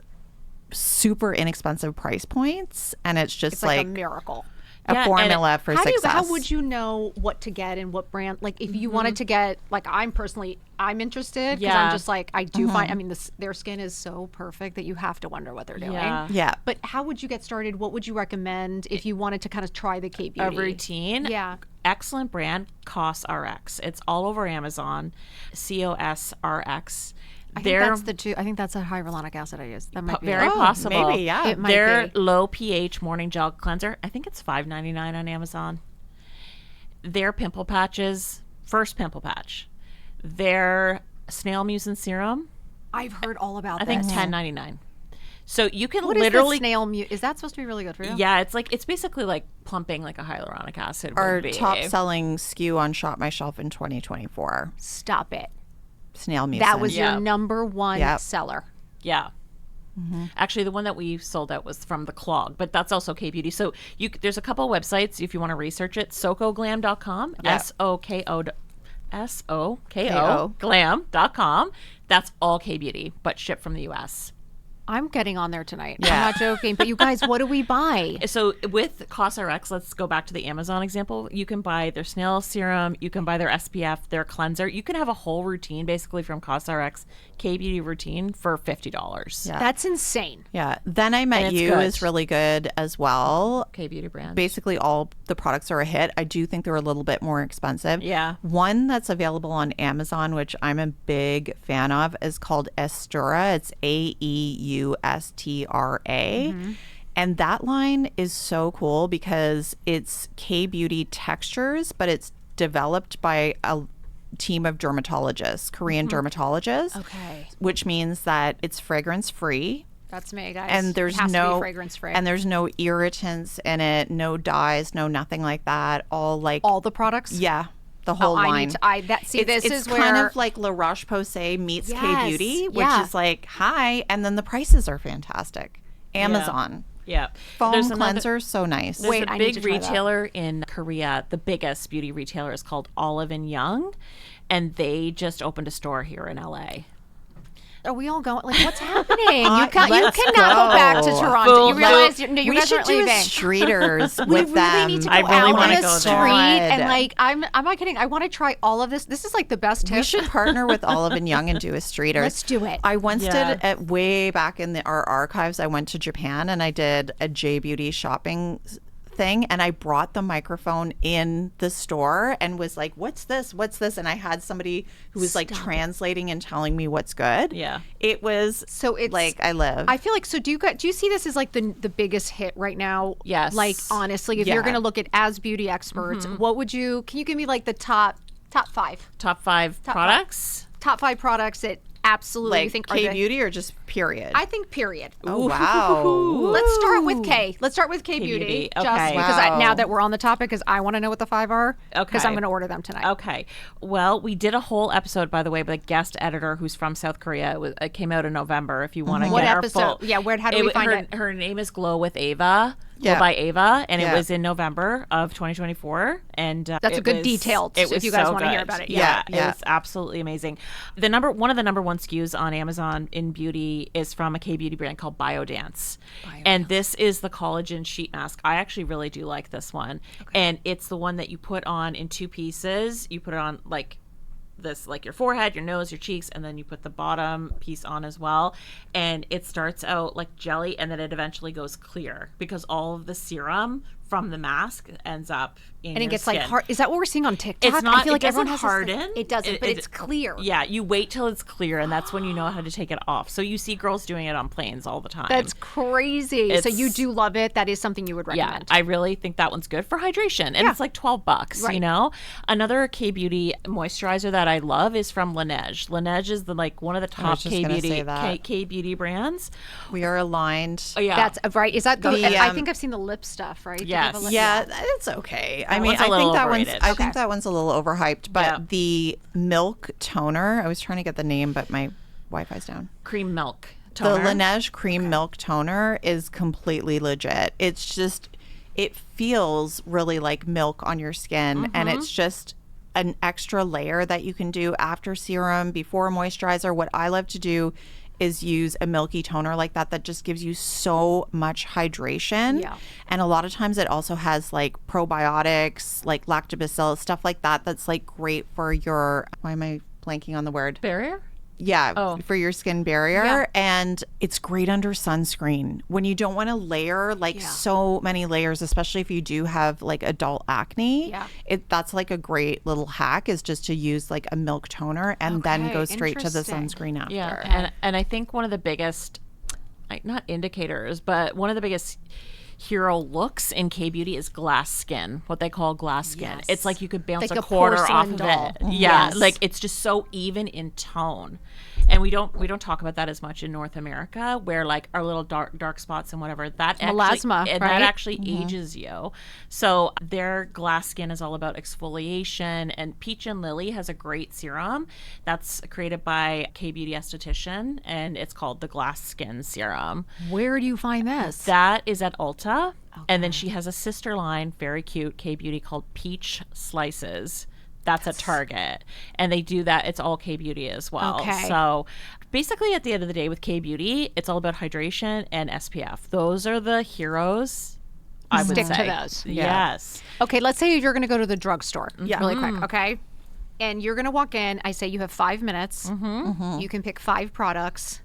super inexpensive price points, and it's just like a miracle. A formula for success. How would you know what to get and what brand? Like if you wanted to get, like I'm interested because I'm just like, I do find, I mean, their skin is so perfect that you have to wonder what they're doing. Yeah. But how would you get started? What would you recommend if you wanted to kind of try the K-beauty? A routine? Yeah. Excellent brand, COSRX. It's all over Amazon. COSRX. I think that's the two. I think that's a hyaluronic acid I use. That might be very possible. Maybe, yeah. It might their be. low pH morning gel cleanser. I think it's $5.99 on Amazon. Their pimple patches. First pimple patch. Their snail mucin serum. I've heard all about I this. think $10.99. So you can what literally is the snail is that supposed to be really good for you? Yeah, it's basically like plumping like a hyaluronic acid. Our top selling SKU on Shop My Shelf in 2024. Stop it. Snail mucin. That was your number one seller. Yeah. Actually, the one that we sold out was from the Clog, but that's also K-beauty. So there's a couple of websites if you want to research it. SokoGlam.com, SOKO glam.com. That's all K-beauty, but shipped from the U.S. I'm getting on there tonight. I'm not joking. But you guys, what do we buy? So with COSRX, let's go back to the Amazon example. You can buy their snail serum. You can buy their SPF, their cleanser. You can have a whole routine basically from COSRX K-beauty routine for $50. Yeah. That's insane. Yeah. Then I Met You is really good as well. K-beauty brand. Basically all the products are a hit. I do think they're a little bit more expensive. Yeah. One that's available on Amazon, which I'm a big fan of, is called Estura. It's AEUSTRA. And that line is so cool because it's K-beauty textures, but it's developed by team of dermatologists, Korean dermatologists. Okay. Which means that it's fragrance free. That's me, guys. And there's it has to no be fragrance free. And there's no irritants in it, no dyes, no nothing like that. All the products? Yeah. The whole line. This is where kind of like La Roche-Posay meets K-Beauty, which yeah. is like, hi. And then the prices are fantastic. Amazon. Yeah. Foam cleanser, so nice. There's Wait, a I need big to try that. retailer in Korea. The biggest beauty retailer is called Olive & Young. And they just opened a store here in LA. Are we all going? Like, what's happening? You cannot let's go back to go. Toronto. You realize you we guys should aren't do leaving. a streeters We with really them. need to go I really out wanna on a go there. street and like I'm not kidding. I want to try all of this. This is like the best tip. We should partner with Olive & Young and do a streeters. Let's do it. I once Yeah. did it way back in our archives. I went to Japan and I did a J Beauty shopping thing, and I brought the microphone in the store and was like, what's this, and I had somebody who was like translating and telling me what's good. Yeah. It was it's like I live. I feel like do you see this as like the biggest hit right now? Yes. Like honestly, if you're Yeah. going to look at as beauty experts, what would you? Can you give me like the top 5? Top 5 products? Top 5 products that absolutely you like think are the, K-Beauty or just period? I think period. Oh, wow. Let's start with K. Let's start with K-Beauty. K-Beauty, Just okay. because Wow. now that we're on the topic, because I want to know what the 5 are. Because Okay. I'm going to order them tonight. Okay. Well, we did a whole episode, by the way, with a guest editor who's from South Korea. It came out in November. If you want to What get our episode? full, Yeah, how do we find it? Her name is Glow with Ava. Yeah. Glow by Ava, and Yeah. it was in November of 2024. And That's a good detail, It if was you guys so wanna hear good. about it. Yeah, Yeah. it was absolutely amazing. One of the number 1 SKUs on Amazon in beauty is from a K-beauty brand called Biodance. And this is the collagen sheet mask. I actually really do like this one. And it's the one that you put on in 2 pieces. You put it on like this, like your forehead, your nose, your cheeks, and then you put the bottom piece on as well. And it starts out like jelly, and then it eventually goes clear because all of the serum from the mask ends up in And it your gets skin. like hard. Is that what we're seeing on TikTok? It's not. I feel like it doesn't everyone has harden. This thing. It doesn't, but it's clear. Yeah, you wait till it's clear, and that's when you know how to take it off. So you see girls doing it on planes all the time. That's crazy. So you It's- do love it. That is something you would Yeah, recommend. I really think that one's good for hydration, and it's like $12. Right. You know, another K Beauty moisturizer that I love is from Laneige. Laneige is one of the top just gonna say that. K Beauty brands. We are aligned. Oh yeah, That's right. Is that the? The, I think I've seen the lip stuff. Right? Do you have Yes. a lip- Yeah, it's okay. I mean, one's a I little think that overrated. I think that one's a little overhyped. But Yeah. the milk toner, I was trying to get the name, but my Wi-Fi's down. cream milk toner. The Laneige cream milk toner is completely legit. It's just, it feels really like milk on your skin, and it's just an extra layer that you can do after serum, before moisturizer. What I love to do is use a milky toner like that just gives you so much hydration. Yeah. And a lot of times it also has like probiotics, like lactobacillus, stuff like that, that's like great for your, why am I blanking on the word? barrier. Yeah, for your skin barrier. Yeah. And it's great under sunscreen when you don't want to layer like so many layers, especially if you do have like adult acne. Yeah. That's like a great little hack, is just to use like a milk toner and then Okay, go straight to the interesting. sunscreen after. Yeah, and I think one of the biggest, not indicators, but one of the biggest hero looks in K Beauty is glass skin, what they call glass skin. It's like you could bounce Like a a quarter off porcelain of doll. it. Yeah, Yes. like it's just so even in tone. And we don't talk about that as much in North America, where like our little dark spots and whatever that Melasma, actually, right? that actually ages you. So their glass skin is all about exfoliation. And Peach and Lily has a great serum that's created by K Beauty esthetician, and it's called the Glass Skin Serum. Where do you find this? That is at Ulta. And then she has a sister line, very cute, K Beauty, called Peach Slices. That's at Target. And they do that. It's all K Beauty as well. Okay. So basically, at the end of the day, with K Beauty, it's all about hydration and SPF. Those are the heroes, I would Stick to say. those. Yes. Okay, let's say you're going to go to the drugstore really quick, Mm-hmm. okay? And you're going to walk in. I say you have 5 minutes. Mm-hmm. You can pick 5 products.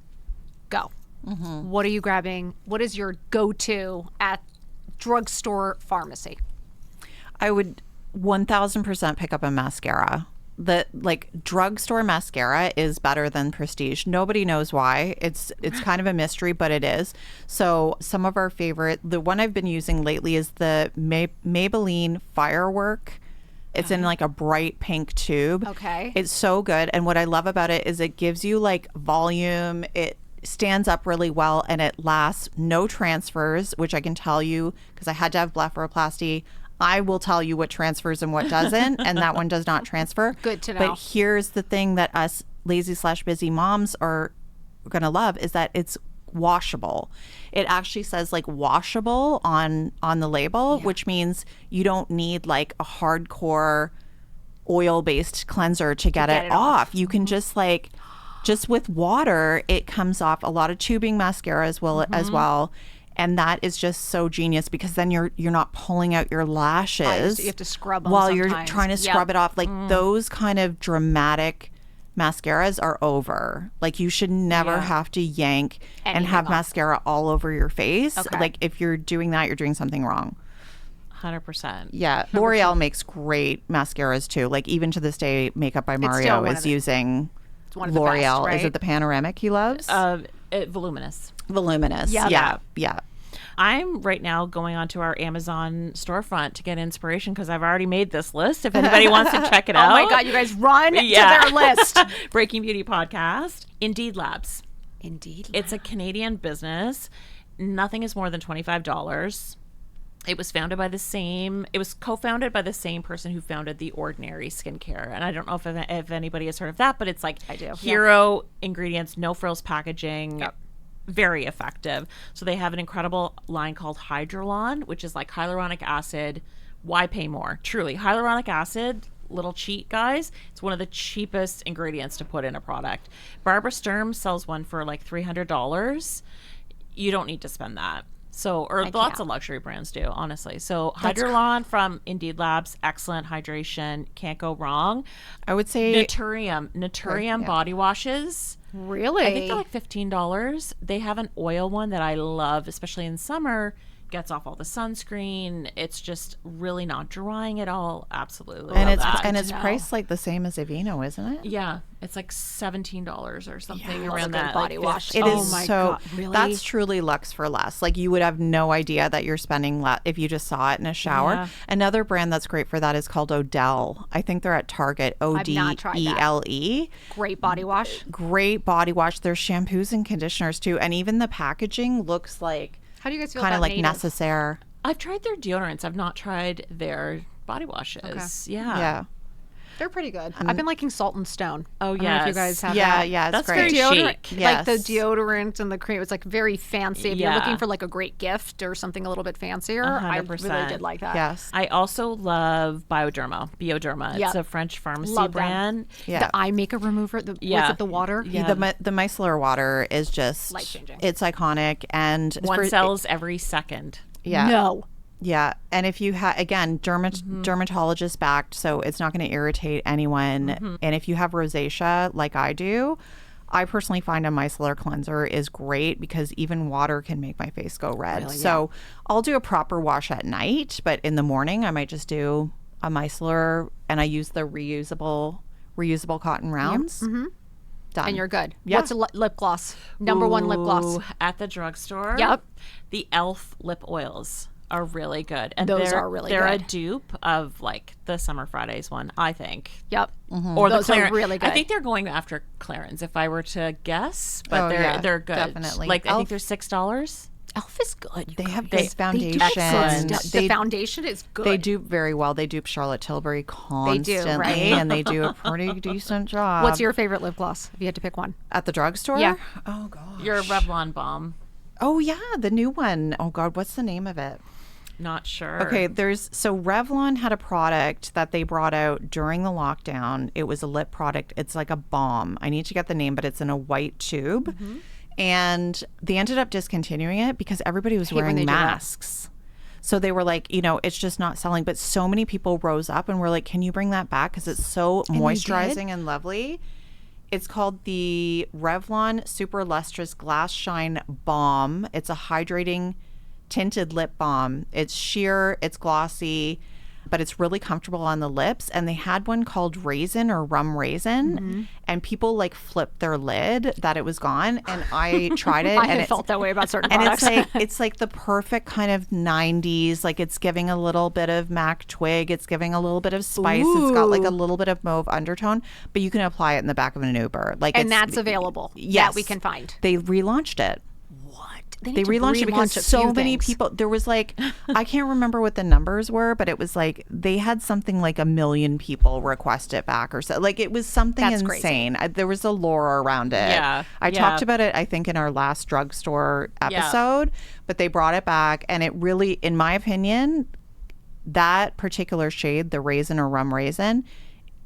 Go. What are you grabbing? What is your go-to at drugstore pharmacy? I would 1000% pick up a mascara. The like drugstore mascara is better than Prestige. Nobody knows why. It's kind of a mystery, but it is. So some of our favorite, the one I've been using lately is the Maybelline Firework It's in like a bright pink tube. Okay. It's so good. And what I love about it is it gives you like volume. It stands up really well and it lasts. No transfers, which I can tell you because I had to have blepharoplasty. I will tell you what transfers and what doesn't, and that one does not transfer. Good to know. But here's the thing that us lazy/busy moms are going to love is that it's washable. It actually says like washable on the label, which means you don't need like a hardcore oil-based cleanser to get it off. You can just with water, it comes off. A lot of tubing mascara as well. And that is just so genius because then you're not pulling out your lashes. You have to scrub them while sometimes. You're trying to scrub it off. Like those kind of dramatic mascaras are over. Like you should never have to yank and have mascara all over your face. Okay. Like if you're doing that, you're doing something wrong. 100%. Yeah. L'Oreal makes great mascaras too. Like even to this day, Makeup by Mario is using one of the L'Oreal. best, right? Is it the Panoramic he loves? Voluminous. Voluminous. Yeah. I'm right now going onto our Amazon storefront to get inspiration because I've already made this list. If anybody wants to check it out. Oh my God, you guys run to their list. Breaking Beauty Podcast. Indeed Labs. Indeed. It's a Canadian business. Nothing is more than $25. It was co-founded by the same person who founded The Ordinary skincare. And I don't know if anybody has heard of that, but it's like I do. hero ingredients, no frills packaging, very effective. So they have an incredible line called Hydrolon, which is like hyaluronic acid. Why pay more? Truly, hyaluronic acid, little cheat, guys. It's one of the cheapest ingredients to put in a product. Barbara Sturm sells one for like $300. You don't need to spend that. So, or lots of luxury brands do, honestly. So, Hydrolon from Indeed Labs, excellent hydration, can't go wrong. I would say Naturium body washes. Really? I think they're like $15. They have an oil one that I love, especially in summer. Gets off all the sunscreen. It's just really not drying at all. Absolutely. And it's priced like the same as Aveeno, isn't it? Yeah, it's like $17 or something That's around a good that. body wash. It is my so. God, really? That's truly luxe for less. Like you would have no idea that you're spending if you just saw it in a shower. Yeah. Another brand that's great for that is called Odele. I think they're at Target. Odele. Great body wash. Great body wash. There's shampoos and conditioners too, and even the packaging looks like How do you guys feel kind about of like Native? Necessaire. I've tried their deodorants. I've not tried their body washes. Okay. Yeah. They're pretty good. I've been liking Salt and Stone. Oh, I don't know if you yes. guys have Yeah, that. yeah, it's That's great. very Deodorant, chic. like the Yes. deodorant and the cream. It's like very fancy. If you're Yeah. looking for like a great gift or something a little bit fancier, I 100%. really did like that. Yes. I also love Bioderma. Yep. It's a French pharmacy Love them. brand. Yeah. The eye makeup remover. Was it the water? Yeah. The micellar water is just Life-changing. It's iconic and One sells every second. Yeah. No. Yeah, and if you have, again, dermatologist backed, so it's not going to irritate anyone. And if you have rosacea like I do, I personally find a micellar cleanser is great because even water can make my face go red. Really? So I'll do a proper wash at night, but in the morning I might just do a micellar, and I use the reusable cotton rounds. Done. And you're good. Yeah. What's a lip gloss? Number one lip gloss. Ooh, at the drugstore. Yep. The e.l.f. lip oils are really good. And Those they're, are really they're good. a dupe of like the Summer Fridays one, I think. Yep. Or Those the are really good. I think they're going after Clarins if I were to guess, but Oh, yeah, they're good. definitely. Like I e.l.f. think they're $6. e.l.f. is good. They have They- this foundation. They do good stuff. The foundation is good. They dupe very well. They dupe Charlotte Tilbury constantly, right? and they do a pretty decent job. What's your favorite lip gloss? If you had to pick one. at the drugstore? Yeah. Oh god. Your Revlon Balm. Oh yeah, the new one. Oh god, what's the name of it? Not sure. Okay, so Revlon had a product that they brought out during the lockdown. It was a lip product. It's like a balm. I need to get the name, but it's in a white tube. And they ended up discontinuing it because everybody was when wearing they do that. masks. So they were like, it's just not selling. But so many people rose up and were like, can you bring that back? Because it's so they moisturizing did? and lovely. It's called the Revlon Super Lustrous Glass Shine Balm. It's a hydrating tinted lip balm. It's sheer, it's glossy. but it's really comfortable on the lips. And they had one called raisin or rum raisin, and people like flipped their lid that it was gone. And I tried it. I and have felt that way about certain and products. it's like the perfect kind of 90s, like it's giving a little bit of Mac Twig, it's giving a little bit of spice. It's got like a little bit of mauve undertone, but you can apply it in the back of an Uber. Like, and that's available. Yes, that we can find. They relaunched it. They need to relaunched it because relaunch a so few many things. people, there was like, I can't remember what the numbers were, but it was like they had something like 1 million people request it back or so. Like it was something That's insane. There was a lore around it. Yeah. I talked about it, I think, in our last drugstore episode, but they brought it back. And it really, in my opinion, that particular shade, the raisin or rum raisin,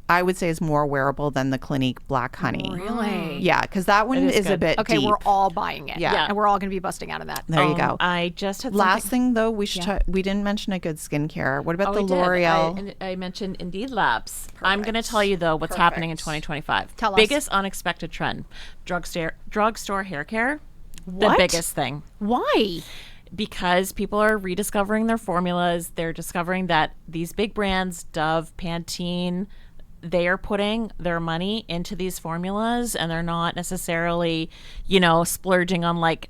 I would say is more wearable than the Clinique Black Honey. Really? Yeah, because that one is a good. bit Okay, deep. we're all buying it. Yeah. And we're all going to be busting out of that. There you go. I just had Last thing though, we should we didn't mention a good skincare. What about the we did. L'Oreal? I mentioned Indeed Labs. I'm going to tell you though what's happening in 2025. Tell us. Biggest unexpected trend: drugstore hair care. What? The biggest thing. Why? Because people are rediscovering their formulas. They're discovering that these big brands, Dove, Pantene, they are putting their money into these formulas, and they're not necessarily, splurging on like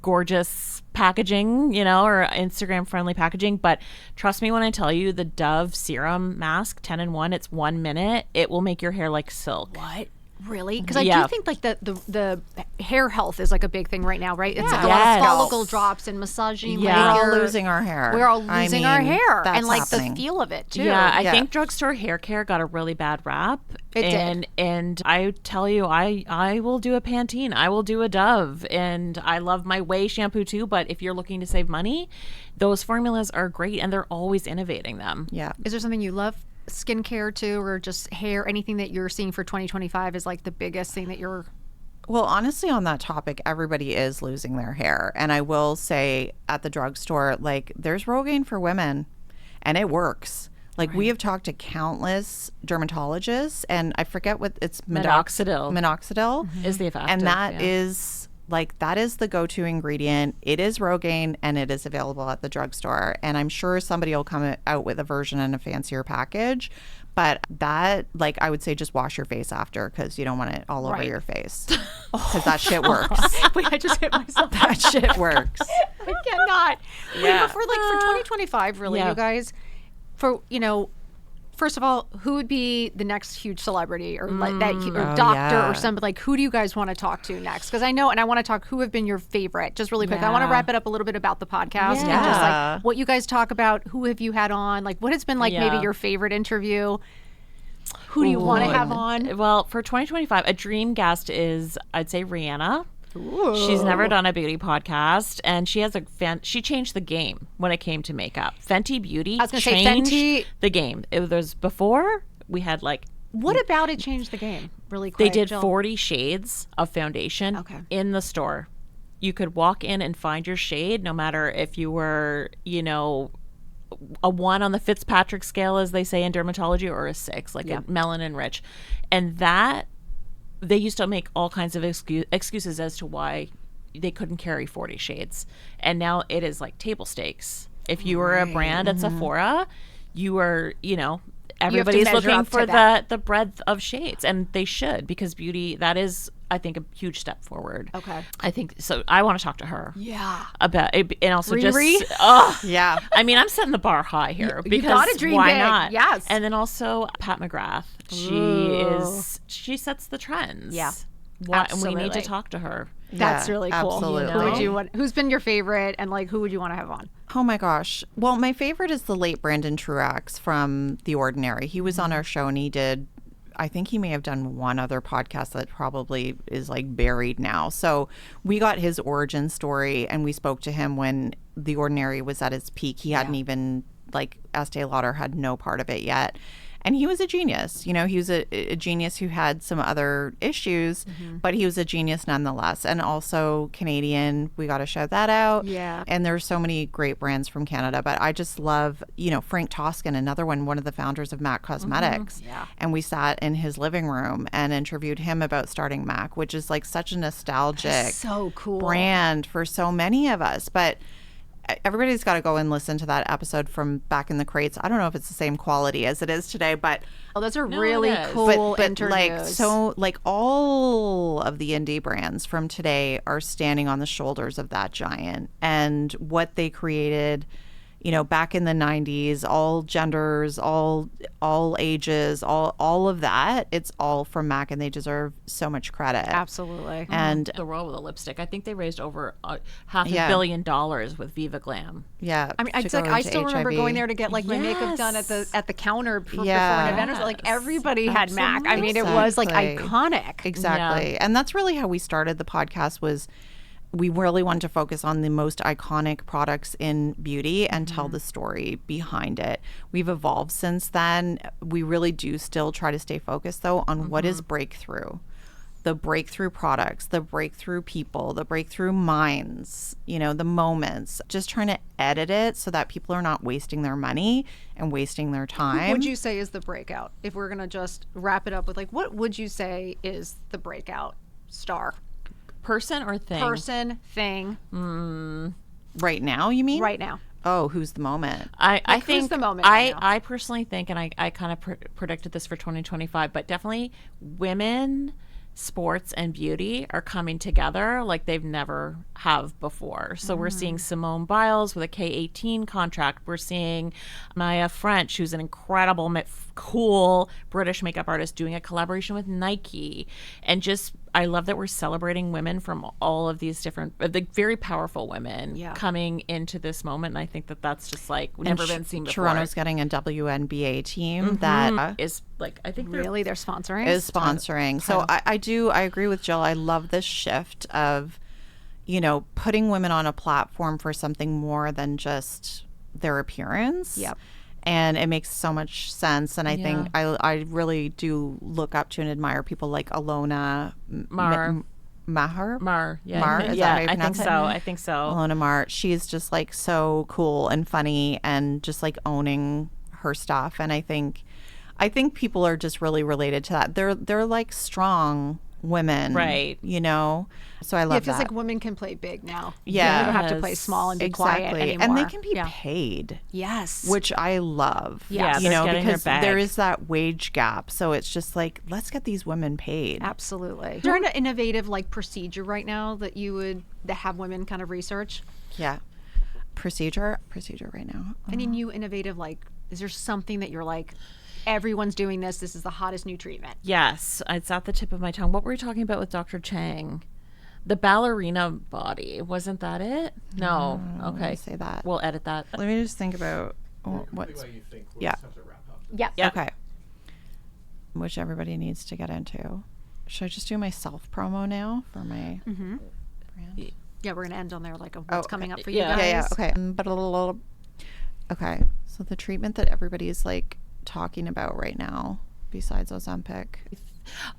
gorgeous packaging, or Instagram friendly packaging. But trust me when I tell you, the Dove serum mask 10-in-1, it's 1 minute. It will make your hair like silk. What? Really? Because I do think like the hair health is like a big thing right now, right? It's like a lot Yes. of follicle drops and massaging. Yeah. We're all manicure. losing our hair. We're all I losing our mean, hair, that's and like happening. the feel of it too. Yeah, I think drugstore hair care got a really bad rap. It did. And I tell you, I will do a Pantene. I will do a Dove. And I love my Way shampoo too. But if you're looking to save money, those formulas are great, and they're always innovating them. Yeah. Is there something you love? Skincare too, or just hair? Anything that you're seeing for 2025 is like the biggest thing that you're. Well, honestly, on that topic, everybody is losing their hair. And I will say at the drugstore, like there's Rogaine for women, and it works. Like we have talked to countless dermatologists, and I forget what it's Minoxidil. Minoxidil Is the effective. and that is that is the go-to ingredient. It is Rogaine, and it is available at the drugstore. And I'm sure somebody will come out with a version in a fancier package. But that, like, I would say just wash your face after, because you don't want it all over your face. Because that shit works. Wait, I just hit myself. That shit works. I cannot. Yeah. Wait, but for 2025, really, Yeah. you guys, first of all, who would be the next huge celebrity or like that or doctor yeah. or somebody? Like, who do you guys want to talk to next? Because I know, and I want to talk. Who have been your favorite? Just really quick. I want to wrap it up a little bit about the podcast and just Yeah. like what you guys talk about. Who have you had on? Like, what has been like maybe your favorite interview? Who do you want to have on? Well, for 2025, a dream guest is, I'd say, Rihanna. She's never done a beauty podcast, and she has she changed the game when it came to makeup. Fenty Beauty I was gonna say, changed Fenty- the game. It was before we had like What about it changed the game? Really quick. they did Jill. 40 shades of foundation in the store. You could walk in and find your shade, no matter if you were, a 1 on the Fitzpatrick scale, as they say in dermatology, or a 6, like a melanin rich. And that they used to make all kinds of excuses as to why they couldn't carry 40 shades. And now it is like table stakes. If you were a brand at Sephora, you were, everybody's measure looking up to for that. the breadth of shades. And they should, because beauty, that is, I think, a huge step forward. Okay. I think so. I want to talk to her. Yeah. About it, and also Riri? just oh Yeah. I mean, I'm setting the bar high here because gotta dream why big. not? Yes. And then also Pat McGrath. She sets the trends. Yeah. And we need Absolutely. to talk to her. That's Yeah, really cool. absolutely. Who would you want? Who's been your favorite, and like who would you want to have on? Oh my gosh. Well, my favorite is the late Brandon Truax from The Ordinary. He was on our show, and I think he may have done one other podcast that probably is like buried now. So we got his origin story, and we spoke to him when The Ordinary was at its peak. He hadn't even, like, Estee Lauder had no part of it yet. And he was a genius. He was a genius who had some other issues, but he was a genius nonetheless. And also Canadian, we got to shout that out. Yeah. And there's so many great brands from Canada. But I just love, Frank Toscan, another one of the founders of MAC Cosmetics. Yeah. And we sat in his living room and interviewed him about starting MAC, which is like such a nostalgic So cool. brand for so many of us. But everybody's got to go and listen to that episode from back in the crates. I don't know if it's the same quality as it is today, but those are really cool interviews. Like all of the indie brands from today are standing on the shoulders of that giant and what they created, you know, back in the 90s, all genders, all ages, all of that. It's all from Mac, and they deserve so much credit. Absolutely. And the roll with the lipstick. I think they raised over $500 million with Viva Glam. Yeah. I mean, it's like I still remember going there to get like my makeup done at the counter before an event. Like everybody had Mac. I mean, it was like iconic. Exactly. Yeah. And that's really how we started the podcast. Was we really want to focus on the most iconic products in beauty and tell the story behind it. We've evolved since then. We really do still try to stay focused, though, on what is breakthrough. The breakthrough products, the breakthrough people, the breakthrough minds, you know, the moments. Just trying to edit it so that people are not wasting their money and wasting their time. What would you say is the breakout? If we're going to just wrap it up with, like, what would you say is the breakout star? Person or thing? Person, thing. Right now, you mean? Right now. Oh, who's the moment? I think who's the moment I personally think, and I kind of predicted this for 2025, but definitely women, sports, and beauty are coming together like they've never have before. So we're seeing Simone Biles with a K18 contract. We're seeing Maya French, who's an incredible, cool British makeup artist, doing a collaboration with Nike. And just, I love that we're celebrating women from all of these different, the very powerful women coming into this moment. And I think that that's just like never been seen before. Toronto's getting a WNBA team that is like, I think they're sponsoring. Is sponsoring. So I agree with Jill. I love this shift of, you know, putting women on a platform for something more than just their appearance. Yep. And it makes so much sense. And I think I really do look up to and admire people like Alona Maher. Mar. Yeah. Mar, is that how you pronounce it? I think so. Alona Mar. She's just like so cool and funny and just like owning her stuff. And I think people are just really related to that. They're like strong women, right? You know, so I love that. It feels like women can play big now. Yeah, they don't have to play small and be quiet anymore. And they can be paid. Yes, which I love. Yeah, you know, because there is that wage gap. So it's just like, let's get these women paid. Absolutely. Is there an innovative like procedure right now that you would have women kind of research? Yeah, procedure right now. Any new innovative, like, is there something that you're like, everyone's doing this. This is the hottest new treatment. Yes, it's at the tip of my tongue. What were we talking about with Dr. Chang? The ballerina body. Wasn't that it? No. Okay. Say that. We'll edit that. Let me just think about what. You think we'll just have to wrap up. Yeah. Okay. Which everybody needs to get into. Should I just do my self promo now for my brand? Yeah, we're gonna end on there like what's coming up for you guys. Yeah. Okay. Okay. So the treatment that everybody is like talking about right now, besides Ozempic,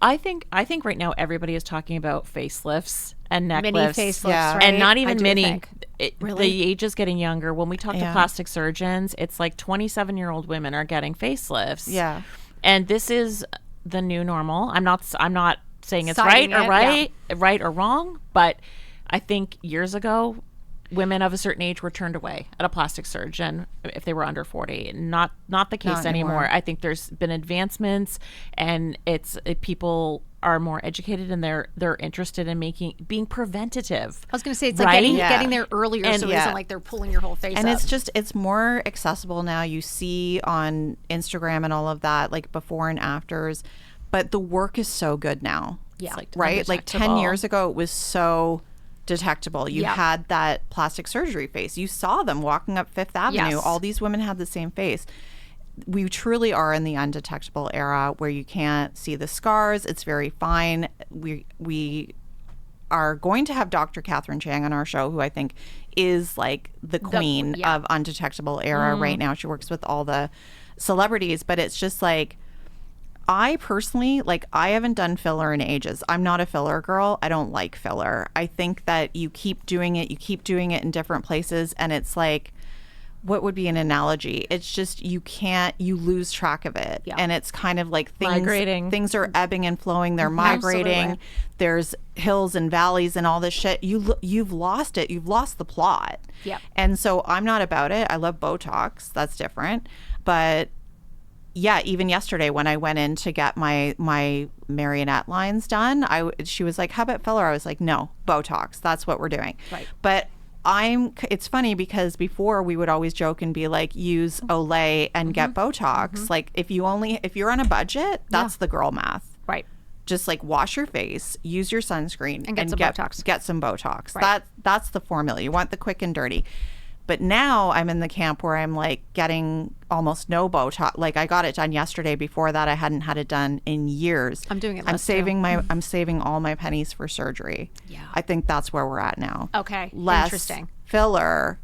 I think right now everybody is talking about facelifts and neck mini lifts, facelifts, right? and not even mini. Really? The age is getting younger. When we talk to plastic surgeons, it's like 27-year-old women are getting facelifts. Yeah, and this is the new normal. I'm not saying it's right or wrong, but I think years ago, women of a certain age were turned away at a plastic surgeon if they were under 40. Not the case anymore. I think there's been advancements, and people are more educated, and they're interested in being preventative. I was going to say, it's like getting there earlier, and so it isn't like they're pulling your whole face and up. it's more accessible now. You see on Instagram and all of that, like before and afters, but the work is so good now. Yeah, right. Like 10 years ago, it was so detectable. You had that plastic surgery face. You saw them walking up Fifth Avenue. Yes. All these women had the same face. We truly are in the undetectable era where you can't see the scars. It's very fine. We are going to have Dr. Catherine Chang on our show, who I think is like the queen of undetectable era right now. She works with all the celebrities, but it's just like, I personally, like, I haven't done filler in ages. I'm not a filler girl. I don't like filler. I think that you keep doing it in different places, and it's like, what would be an analogy? It's just you lose track of it. Yeah. And it's kind of like Migrating. things are ebbing and flowing. They're migrating. Absolutely. There's hills and valleys and all this shit. You've lost it. You've lost the plot. Yep. And so I'm not about it. I love Botox. That's different. But yeah, even yesterday when I went in to get my marionette lines done, she was like, how about filler? I was like, no, Botox. That's what we're doing. Right. But it's funny because before we would always joke and be like, use Olay and get Botox. Like if you're on a budget, that's the girl math. Right. Just like wash your face, use your sunscreen, And get some Botox. Get some Botox. Right. That's the formula. You want the quick and dirty. But now I'm in the camp where I'm like getting almost no Botox. Like I got it done yesterday. Before that, I hadn't had it done in years. I'm doing it I'm less, saving I'm saving all my pennies for surgery. Yeah. I think that's where we're at now. Okay. Less Interesting. filler,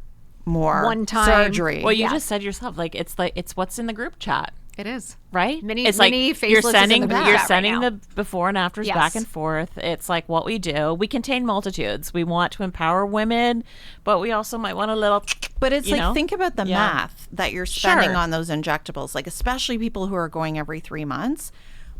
more One-time. surgery. Well, you just said yourself, like it's what's in the group chat. It is. Right? Mini it's facelifts like you're is in sending the group you're chat right sending now. the before and afters Yes. back and forth. It's like what we do. We contain multitudes. We want to empower women, but we also might want a little. But it's you like, know? think about the Yeah. math that you're spending Sure. on those injectables, like especially people who are going every 3 months.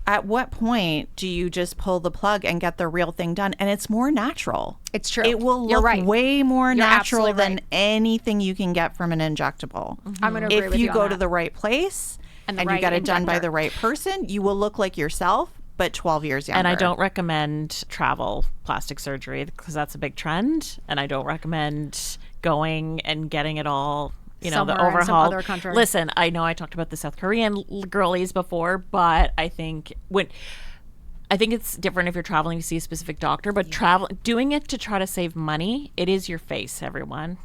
At what point do you just pull the plug and get the real thing done? And it's more natural. It's true. It will You're look right. way more You're natural absolutely than right. anything you can get from an injectable. I'm going to agree If with you you go on to that. the right place And and, the you get right it done by injector. the right person, you will look like yourself, but 12 years younger. And I don't recommend travel plastic surgery because that's a big trend. And I don't recommend going and getting it all, Somewhere the in some overhaul. other country. Listen, I know I talked about the South Korean girlies before, but I think it's different if you're traveling to see a specific doctor. But doing it to try to save money, it is your face, everyone.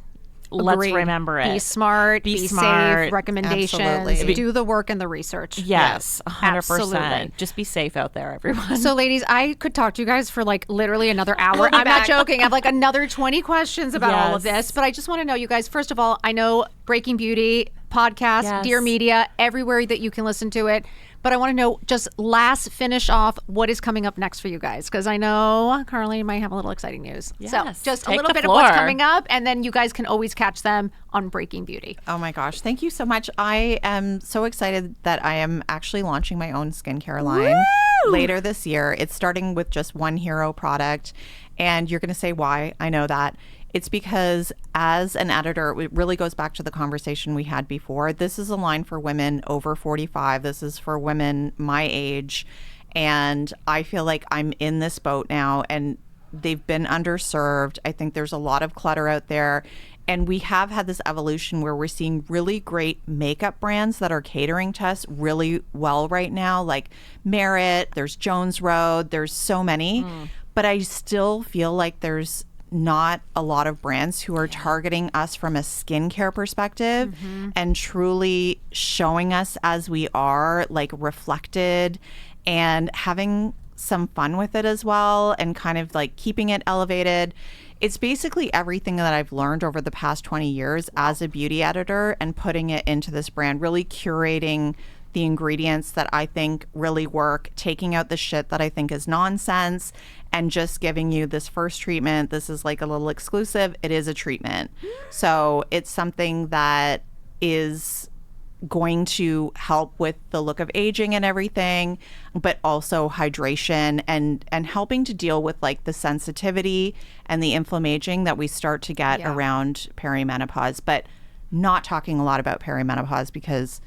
Let's Agreed. remember it. Be smart. Be smart. safe. Recommendations. Absolutely. Do the work and the research. Yes, 100%. Absolutely. Just be safe out there, everyone. So, ladies, I could talk to you guys for like literally another hour. I'm not back. joking. I have like another 20 questions about all of Yes. this. But I just want to know, you guys, first of all, I know Breaking Beauty podcast, Yes. Dear Media, everywhere that you can listen to it. But I want to know, just finish off what is coming up next for you guys. Because I know Carlene might have a little exciting news. Yes. So just a Take little the bit of what's floor. coming up. And then you guys can always catch them on Breaking Beauty. Oh my gosh. Thank you so much. I am so excited that I am actually launching my own skincare line later this year. It's starting with just one hero product. And you're going to say why. I know that. It's because as an editor, it really goes back to the conversation we had before. This is a line for women over 45. This is for women my age. And I feel like I'm in this boat now and they've been underserved. I think there's a lot of clutter out there. And we have had this evolution where we're seeing really great makeup brands that are catering to us really well right now, like Merit, there's Jones Road, there's so many. But I still feel like there's not a lot of brands who are targeting us from a skincare perspective and truly showing us as we are, like reflected and having some fun with it as well and kind of like keeping it elevated. It's basically everything that I've learned over the past 20 years as a beauty editor and putting it into this brand, really curating the ingredients that I think really work, taking out the shit that I think is nonsense, and just giving you this first treatment. This is like a little exclusive. It is a treatment. So it's something that is going to help with the look of aging and everything, but also hydration and helping to deal with like the sensitivity and the inflammation that we start to get around perimenopause, but not talking a lot about perimenopause because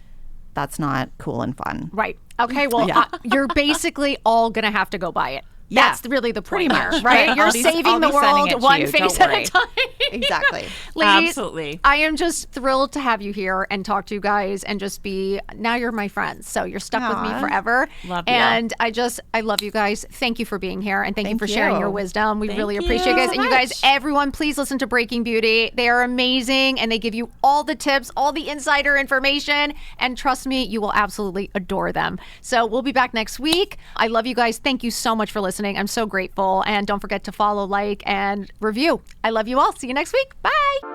that's not cool and fun. Right. Okay. Well, you're basically all going to have to go buy it. Yeah, That's really the point pretty here, much. right? I'll You're be saving sending the it world to one you, face don't at a worry. time. Exactly. Ladies, Absolutely. I am just thrilled to have you here and talk to you guys and just be, now you're my friends. So you're stuck with me Aw. forever. Love you. And I love you guys. Thank you for being here and thank you for Thank sharing you. your wisdom. We Thank really you appreciate you guys. so And you guys, much. everyone, please listen to Breaking Beauty. They are amazing and they give you all the tips, all the insider information. And trust me, you will absolutely adore them. So we'll be back next week. I love you guys. Thank you so much for listening. I'm so grateful. And don't forget to follow, like, and review. I love you all. See you next week. Bye.